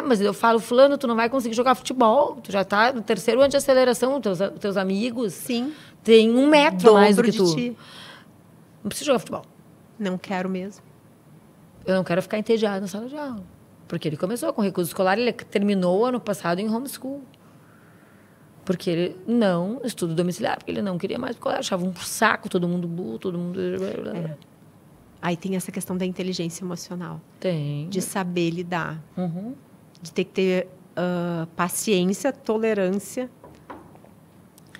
mas eu falo, fulano, tu não vai conseguir jogar futebol. Tu já está no terceiro ano de aceleração, teus amigos... Sim. Tem 1 metro mais do que tu. Ti. Não precisa jogar futebol. Não quero mesmo. Eu não quero ficar entediado na sala de aula. Porque ele começou com recurso escolar, ele terminou ano passado em homeschool. Porque ele não estudo domiciliar, porque ele não queria mais colégio, achava um saco, todo mundo burro, todo mundo... Aí tem essa questão da inteligência emocional. Tem. De saber lidar. Uhum. De ter que ter paciência, tolerância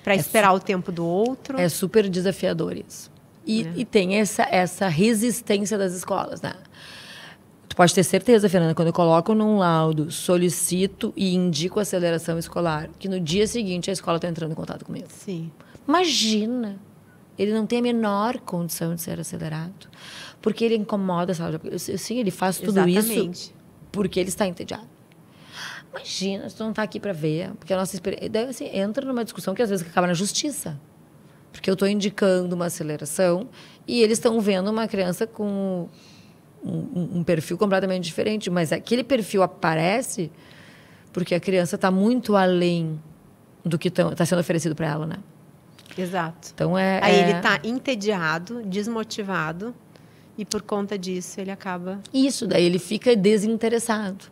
para esperar o tempo do outro. É super desafiador isso. E tem essa resistência das escolas, né? Tu pode ter certeza, Fernanda, quando eu coloco num laudo, solicito e indico aceleração escolar, que no dia seguinte a escola está entrando em contato comigo. Sim. Imagina! Ele não tem a menor condição de ser acelerado. Porque ele incomoda a sala de aula. Sim, ele faz tudo isso porque ele está entediado. Imagina, se tu não está aqui para ver. Porque a nossa experiência... Daí, assim, entra numa discussão que às vezes acaba na justiça. Porque eu estou indicando uma aceleração e eles estão vendo uma criança com um perfil completamente diferente. Mas aquele perfil aparece porque a criança está muito além do que está sendo oferecido para ela, né? Exato. Então Aí ele está entediado, desmotivado, e por conta disso ele acaba... Isso, daí ele fica desinteressado.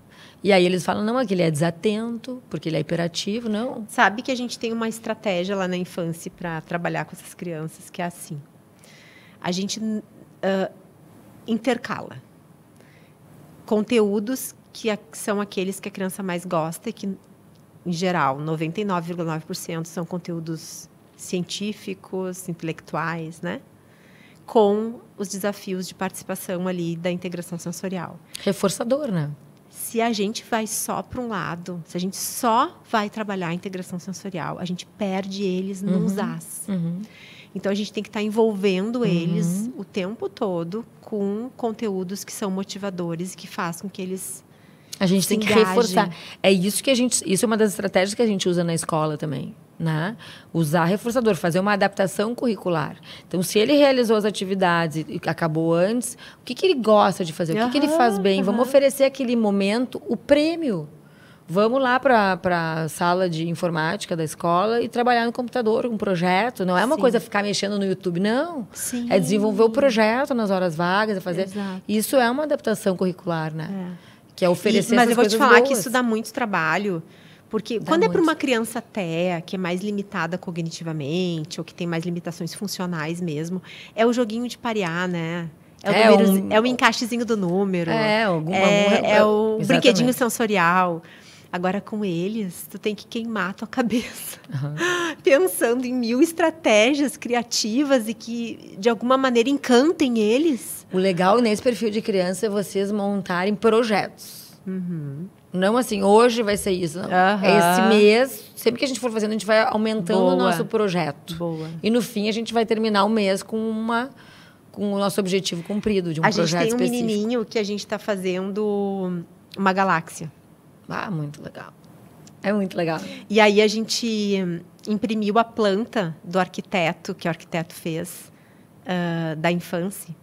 E aí eles falam, não, é que ele é desatento, porque ele é hiperativo, não. Sabe que a gente tem uma estratégia lá na infância para trabalhar com essas crianças, que é assim. A gente intercala conteúdos que são aqueles que a criança mais gosta, e que, em geral, 99,9% são conteúdos científicos, intelectuais, né? Com os desafios de participação ali da integração sensorial. Reforçador, né? Se a gente vai só para um lado, se a gente só vai trabalhar a integração sensorial, a gente perde eles nos as. Então, a gente tem que estar envolvendo eles o tempo todo com conteúdos que são motivadores e que façam com que eles a gente tem que reforçar. É isso que isso é uma das estratégias que a gente usa na escola também, né? Usar reforçador, fazer uma adaptação curricular. Então, se ele realizou as atividades e acabou antes, o que ele gosta de fazer? O que ele faz bem? Vamos oferecer aquele momento o prêmio. Vamos lá para a sala de informática da escola e trabalhar no computador, um projeto. Não é uma coisa ficar mexendo no YouTube, não. Sim. É desenvolver o projeto nas horas vagas, fazer. Exato. Isso é uma adaptação curricular, né? Que é oferecer mas essas eu vou te coisas falar boas. que isso dá muito trabalho, porque quando é para uma criança TEA, que é mais limitada cognitivamente, ou que tem mais limitações funcionais mesmo, é o joguinho de parear, né? É o encaixezinho do número. É o brinquedinho sensorial. Agora, com eles, tu tem que queimar a tua cabeça. Pensando em 1000 estratégias criativas e que, de alguma maneira, encantem eles. O legal nesse perfil de criança é vocês montarem projetos. Não assim, hoje vai ser isso. Não. Esse mês, sempre que a gente for fazendo, a gente vai aumentando o nosso projeto. Boa. E, no fim, a gente vai terminar o mês com o nosso objetivo cumprido de um projeto específico. A gente tem um menininho que a gente está fazendo uma galáxia. Ah, muito legal. É muito legal. E aí a gente imprimiu a planta do arquiteto, que o arquiteto fez, da infância.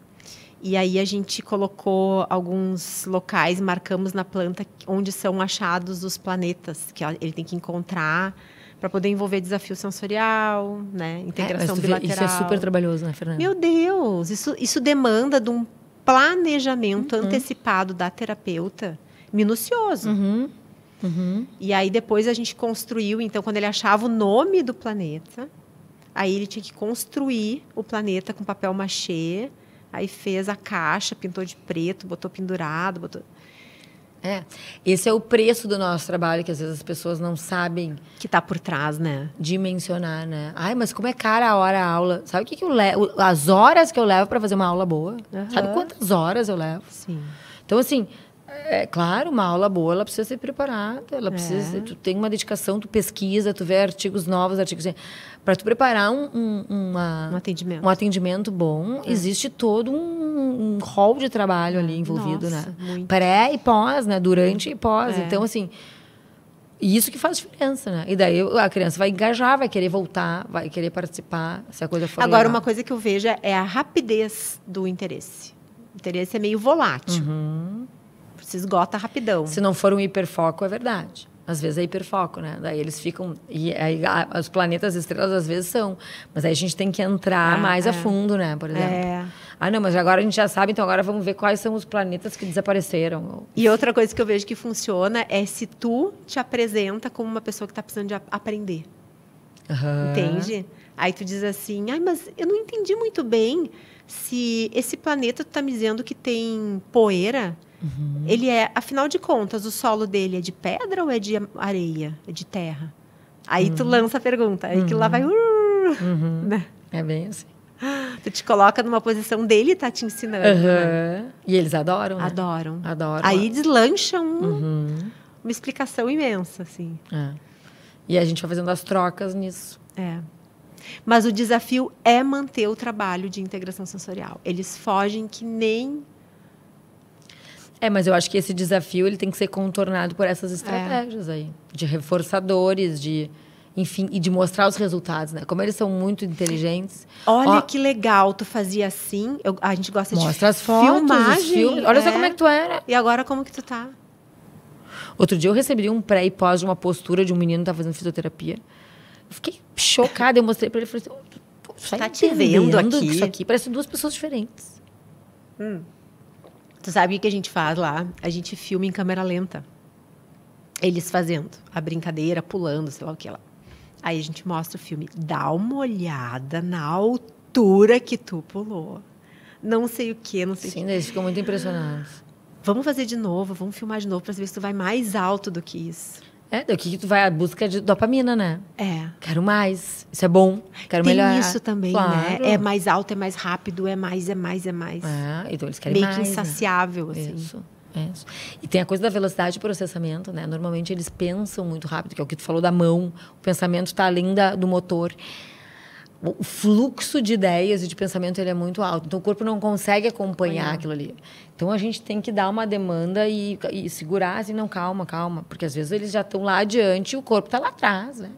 E aí a gente colocou alguns locais, marcamos na planta onde são achados os planetas, que ele tem que encontrar para poder envolver desafio sensorial, né? Integração bilateral. Isso é super trabalhoso, né, Fernanda? Meu Deus, isso demanda de um planejamento antecipado da terapeuta, minucioso. E aí depois a gente construiu, então, quando ele achava o nome do planeta, aí ele tinha que construir o planeta com papel machê, aí fez a caixa, pintou de preto, botou pendurado, Esse é o preço do nosso trabalho, que às vezes as pessoas não sabem... Que está por trás, né? Dimensionar, né? Ai, mas como é cara a aula? Sabe o que eu levo? As horas que eu levo para fazer uma aula boa? Sabe quantas horas eu levo? Sim. Então, assim... É claro, uma aula boa, ela precisa ser preparada, ela precisa, tu tem uma dedicação, tu pesquisa, tu vê artigos novos, para tu preparar um atendimento bom, existe todo um rol de trabalho ali envolvido, né? Muito. Pré e pós, né? Durante e pós. Então, assim, isso que faz diferença, né? E daí a criança vai engajar, vai querer voltar, vai querer participar, se a coisa for Agora, legal. uma coisa que eu vejo é a rapidez do interesse. O interesse é meio volátil. Se esgota rapidão. Se não for um hiperfoco, é verdade. Às vezes é hiperfoco, né? Daí eles ficam... E aí, os planetas, as estrelas, às vezes são. Mas aí a gente tem que entrar mais a fundo, né? Por exemplo. Ah, não, mas agora a gente já sabe, então agora vamos ver quais são os planetas que desapareceram. E outra coisa que eu vejo que funciona é se tu te apresenta como uma pessoa que está precisando de aprender. Entende? Aí tu diz assim, mas eu não entendi muito bem se esse planeta tu está me dizendo que tem poeira... Ele afinal de contas, o solo dele é de pedra ou é de areia? É de terra? Aí tu lança a pergunta, aí que lá vai... Né? É bem assim. Tu te coloca numa posição dele tá te ensinando. Né? E eles adoram, né? Adoram. Adoram. Aí deslancha uma explicação imensa, assim. E a gente vai fazendo as trocas nisso. Mas o desafio é manter o trabalho de integração sensorial. Eles fogem que nem... Mas eu acho que esse desafio ele tem que ser contornado por essas estratégias aí. De reforçadores, de enfim, e de mostrar os resultados, né? Como eles são muito inteligentes. Olha que legal, tu fazia assim. A gente gosta de mostra as fotos, filmagem. os filmes. Olha só como é que tu era. E agora como que tu tá? Outro dia eu recebi um pré e pós de uma postura de um menino que tá fazendo fisioterapia. Eu fiquei chocada, eu mostrei pra ele e falei assim, tu tá te vendo aqui? Isso aqui parece duas pessoas diferentes. Tu sabe o que a gente faz lá? A gente filma em câmera lenta. Eles fazendo a brincadeira, pulando, sei lá o que lá. Aí a gente mostra o filme. Dá uma olhada na altura que tu pulou. Não sei o que, não sei o que. Sim, eles ficam muito impressionados. Vamos fazer de novo, vamos filmar de novo para ver se tu vai mais alto do que isso. Daqui que tu vai à busca de dopamina, né? Quero mais, isso é bom, quero melhorar. Tem isso também, né? É mais alto, é mais rápido, é mais. Então eles querem mais. Meio que insaciável, assim. Isso. E tem a coisa da velocidade de processamento, né? Normalmente eles pensam muito rápido, que é o que tu falou da mão. O pensamento está além do motor. O fluxo de ideias e de pensamento ele é muito alto. Então, o corpo não consegue acompanhar aquilo ali. Então, a gente tem que dar uma demanda e segurar, assim, não, calma. Porque, às vezes, eles já estão lá adiante e o corpo está lá atrás, né?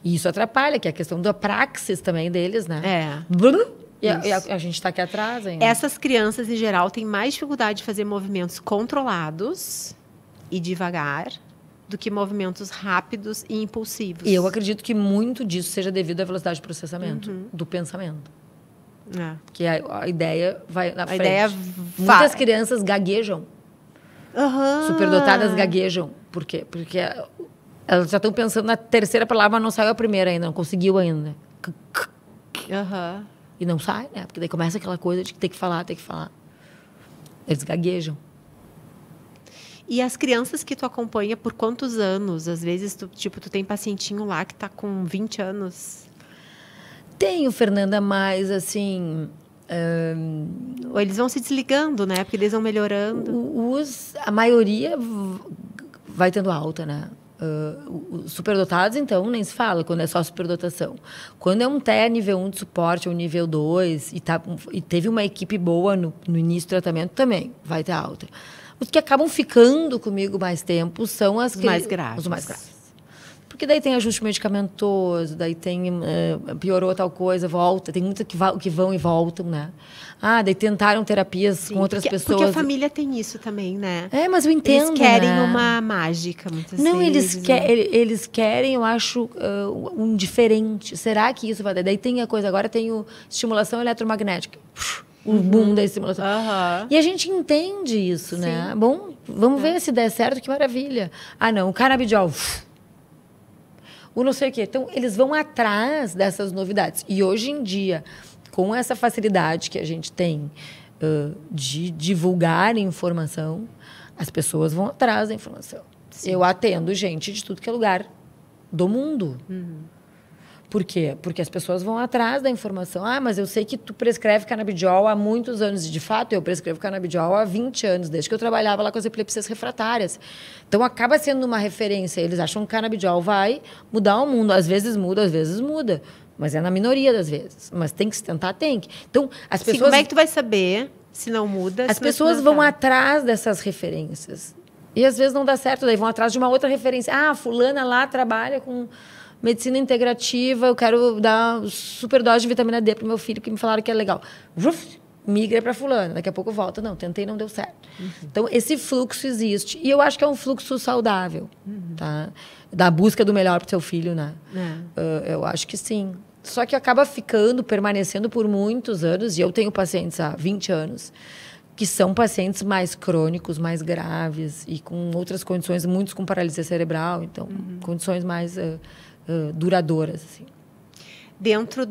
E isso atrapalha, que é a questão da praxis também deles, né? E a gente está aqui atrás ainda. Essas crianças, em geral, têm mais dificuldade de fazer movimentos controlados e devagar do que movimentos rápidos e impulsivos. E eu acredito que muito disso seja devido à velocidade de processamento do pensamento. Que a ideia vai na frente. Muitas crianças gaguejam. Superdotadas gaguejam. Por quê? Porque elas já estão pensando na terceira palavra, mas não saiu a primeira ainda, não conseguiu ainda. E não sai, né? Porque daí começa aquela coisa de ter que falar. Eles gaguejam. E as crianças que tu acompanha por quantos anos? Às vezes, tu tem pacientinho lá que está com 20 anos. Tenho, Fernanda, mas assim... Ou eles vão se desligando, né? Porque eles vão melhorando. A maioria vai tendo alta, né? Os superdotados, então, nem se fala quando é só superdotação. Quando é um TEA nível 1 de suporte ou nível 2 e teve uma equipe boa no início do tratamento, também vai ter alta. Os que acabam ficando comigo mais tempo são os mais graves. Porque daí tem ajuste medicamentoso, daí tem piorou tal coisa, volta. Tem muitos que vão e voltam, né? Daí tentaram terapias com outras pessoas. Porque a família tem isso também, né? Mas eu entendo, eles querem uma mágica, muitas vezes. Não, eles querem, eu acho, um diferente. Será que isso vai dar? Daí tem a coisa, agora tem estimulação eletromagnética. O boom da estimulação. E a gente entende isso, né? Bom, vamos ver se der certo, que maravilha. Não, o canabidiol. O não sei o quê. Então, eles vão atrás dessas novidades. E hoje em dia, com essa facilidade que a gente tem de divulgar informação, as pessoas vão atrás da informação. Eu atendo gente de tudo que é lugar do mundo. Por quê? Porque as pessoas vão atrás da informação. Mas eu sei que tu prescreve canabidiol há muitos anos. E, de fato, eu prescrevo canabidiol há 20 anos, desde que eu trabalhava lá com as epilepsias refratárias. Então, acaba sendo uma referência. Eles acham que canabidiol vai mudar o mundo. Às vezes muda. Mas é na minoria das vezes. Mas tem que se tentar, tem que. Então, as pessoas... como é que tu vai saber se não muda? As pessoas vão atrás dessas referências. E, às vezes, não dá certo. Daí vão atrás de uma outra referência. Fulana lá trabalha com... medicina integrativa, eu quero dar superdose de vitamina D para o meu filho, que me falaram que é legal. Migra para fulano, daqui a pouco volta. Não, tentei, não deu certo. Então, esse fluxo existe. E eu acho que é um fluxo saudável, tá? Da busca do melhor para o seu filho, né? Eu acho que sim. Só que acaba permanecendo por muitos anos, e eu tenho pacientes há 20 anos, que são pacientes mais crônicos, mais graves, e com outras condições, muitos com paralisia cerebral, então, condições mais... duradouras, assim. Dentro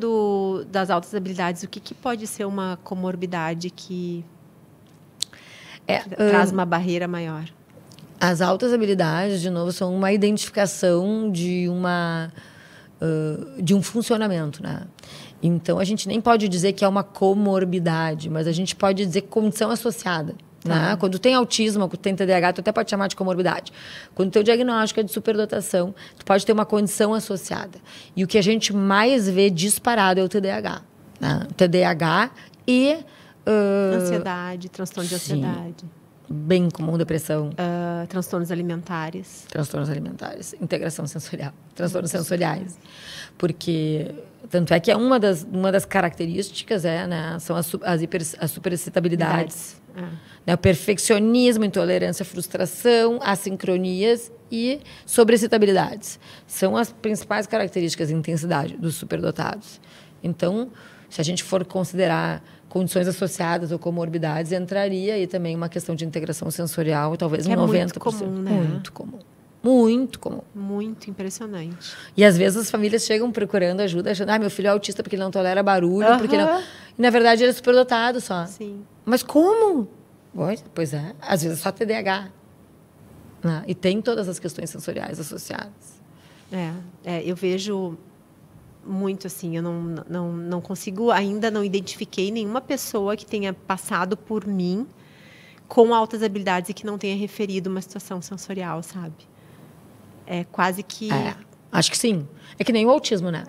das altas habilidades, o que pode ser uma comorbidade que traz uma barreira maior? As altas habilidades, de novo, são uma identificação de um funcionamento, né? Então, a gente nem pode dizer que é uma comorbidade, mas a gente pode dizer condição associada. Né? Quando tem autismo, quando tem TDAH, tu até pode chamar de comorbidade. Quando o teu diagnóstico é de superdotação, tu pode ter uma condição associada. E o que a gente mais vê disparado é o TDAH. Né? O TDAH e... ansiedade, transtorno de ansiedade. Bem comum, depressão. Transtornos alimentares. Transtornos alimentares, integração sensorial, transtornos sensoriais. Porque, tanto é que uma das características né, são as superexcitabilidades. Né, o perfeccionismo, intolerância, frustração, assincronias e sobreexcitabilidades. São as principais características de intensidade dos superdotados. Então, se a gente for considerar condições associadas ou comorbidades, entraria aí também uma questão de integração sensorial, talvez que 90%. Muito comum, né? Muito comum. Muito comum. Muito impressionante. E às vezes as famílias chegam procurando ajuda, achando, meu filho é autista porque ele não tolera barulho, porque não... E na verdade ele é superdotado só. Sim. Mas como? Pois é. Às vezes é só TDAH. Né? E tem todas as questões sensoriais associadas. Eu vejo muito assim, eu não consigo, ainda não identifiquei nenhuma pessoa que tenha passado por mim com altas habilidades e que não tenha referido uma situação sensorial, sabe? É quase que... acho que sim. É que nem o autismo, né?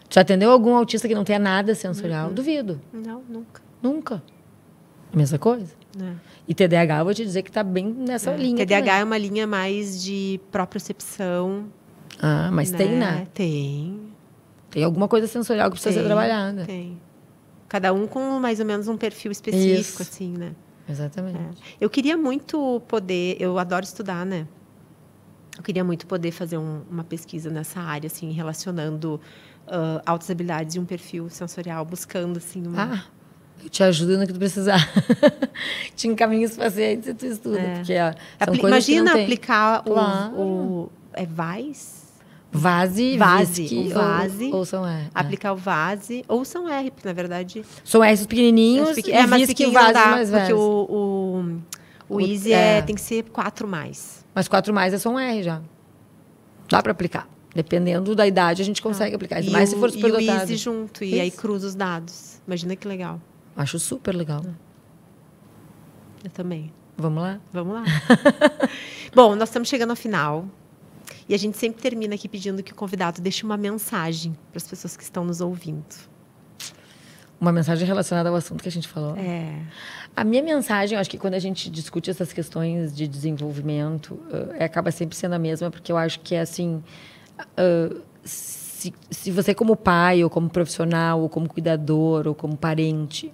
Já atendeu algum autista que não tenha nada sensorial? Duvido. Não, nunca. Nunca. Mesma coisa. E TDAH, eu vou te dizer que está bem nessa linha. TDAH também. é uma linha mais de propriocepção. Mas tem, né? Tem alguma coisa sensorial que precisa ser trabalhada. Tem. Cada um com mais ou menos um perfil específico, assim, né? Exatamente. Eu queria muito poder... Eu adoro estudar, né? Eu queria muito poder fazer uma pesquisa nessa área, assim, relacionando altas habilidades e um perfil sensorial, buscando, assim... Eu te ajudo no que tu precisar. Te encaminho os pacientes e tu estuda. Porque são coisas imagina que não tem. aplicar o VAS? VASE, VASE, ou são R. Aplicar o VASE, ou são R, porque, na verdade... São R's pequenininhos mas VISC e o VASE mais velho. Porque o EASY tem que ser 4+. Mas 4+ é só um R já. Dá para aplicar. Dependendo da idade, a gente consegue aplicar. Mas se for superdotado. E o EASY junto, e aí cruza os dados. Imagina que legal. Acho super legal. Eu também. Vamos lá? Vamos lá. Bom, nós estamos chegando ao final. E a gente sempre termina aqui pedindo que o convidado deixe uma mensagem para as pessoas que estão nos ouvindo. Uma mensagem relacionada ao assunto que a gente falou? A minha mensagem, eu acho que quando a gente discute essas questões de desenvolvimento, acaba sempre sendo a mesma, porque eu acho que é assim... Se você como pai, ou como profissional, ou como cuidador, ou como parente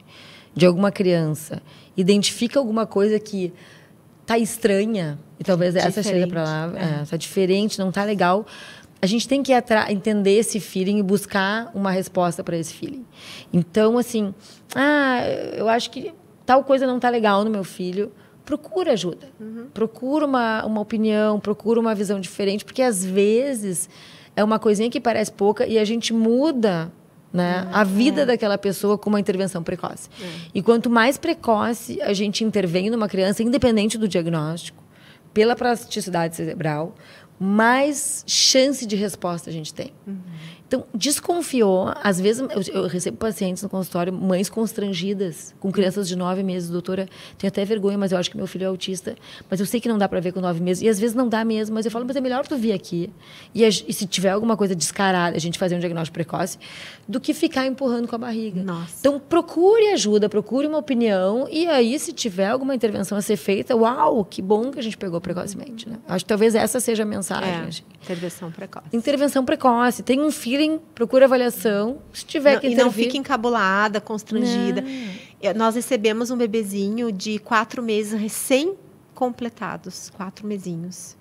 de alguma criança, identifica alguma coisa que está estranha, e talvez essa seja a palavra, está diferente, não está legal, a gente tem que entender esse feeling e buscar uma resposta para esse feeling. Então, assim, eu acho que tal coisa não está legal no meu filho, procura ajuda. Procura uma opinião, procura uma visão diferente, porque às vezes é uma coisinha que parece pouca e a gente muda, né, a vida daquela pessoa com uma intervenção precoce. E quanto mais precoce a gente intervém numa criança, independente do diagnóstico, pela plasticidade cerebral, mais chance de resposta a gente tem. Então, desconfiou. Às vezes, eu recebo pacientes no consultório, mães constrangidas, com crianças de 9 meses. Doutora, tenho até vergonha, mas eu acho que meu filho é autista. Mas eu sei que não dá para ver com 9 meses. E às vezes não dá mesmo. Mas eu falo, mas é melhor tu vir aqui. E se tiver alguma coisa descarada, a gente fazer um diagnóstico precoce, do que ficar empurrando com a barriga. Então, procure ajuda, procure uma opinião. E aí, se tiver alguma intervenção a ser feita, uau, que bom que a gente pegou precocemente. Né? Acho que talvez essa seja a mensagem. Intervenção precoce. Intervenção precoce. Tem um feeling, procura avaliação. Se tiver que intervir... E não fique encabulada, constrangida. Nós recebemos um bebezinho de 4 meses recém-completados. 4 mesinhos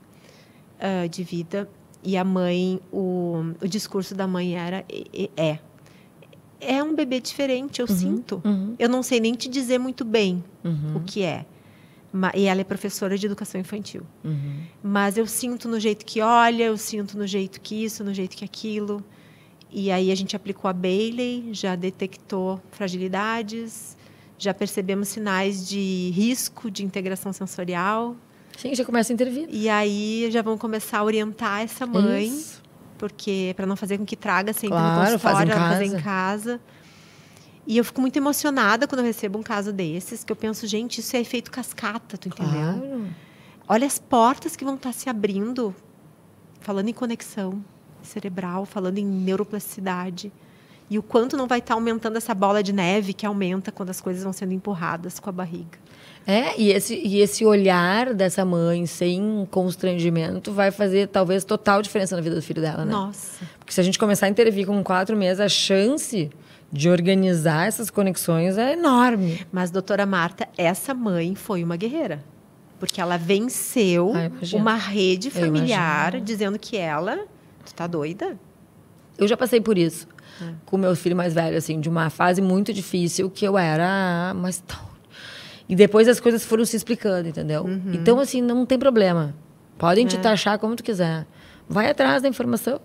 de vida. E a mãe, o discurso da mãe é um bebê diferente, eu sinto. Eu não sei nem te dizer muito bem o que é. E ela é professora de educação infantil. Mas eu sinto no jeito que olha, eu sinto no jeito que isso, no jeito que aquilo. E aí a gente aplicou a Bailey, já detectou fragilidades, já percebemos sinais de risco de integração sensorial. Sim, já começa a intervir. E aí já vão começar a orientar essa mãe, porque para não fazer com que traga sempre no consultório, ela fazer em casa. E eu fico muito emocionada quando eu recebo um caso desses, que eu penso, gente, isso é efeito cascata, tu entendeu? Claro. Olha as portas que vão estar se abrindo, falando em conexão cerebral, falando em neuroplasticidade. E o quanto não vai estar aumentando essa bola de neve que aumenta quando as coisas vão sendo empurradas com a barriga. E esse olhar dessa mãe sem constrangimento vai fazer, talvez, total diferença na vida do filho dela, né? Nossa. Porque se a gente começar a intervir com 4 meses, a chance de organizar essas conexões é enorme. Mas, doutora Marta, essa mãe foi uma guerreira. Porque ela venceu uma rede familiar dizendo que ela... Tu tá doida? Eu já passei por isso. Com o meu filho mais velho, assim, de uma fase muito difícil que eu era... Mas e depois as coisas foram se explicando, entendeu? Uhum. Então, assim, não tem problema. Podem te taxar como tu quiser. Vai atrás da informação.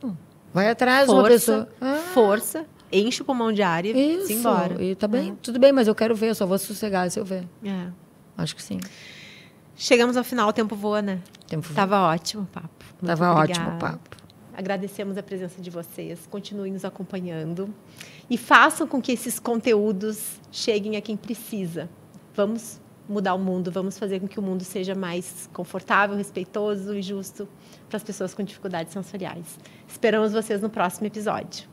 Vai atrás de uma pessoa. Força. Enche o pulmão de ar e se embora. E tá bem, tudo bem, mas eu quero ver. Eu só vou sossegar se eu ver. Acho que sim. Chegamos ao final, o tempo voa, né? Tava ótimo o papo. Tava ótimo o papo. Agradecemos a presença de vocês. Continuem nos acompanhando. E façam com que esses conteúdos cheguem a quem precisa. Vamos mudar o mundo, vamos fazer com que o mundo seja mais confortável, respeitoso e justo para as pessoas com dificuldades sensoriais. Esperamos vocês no próximo episódio.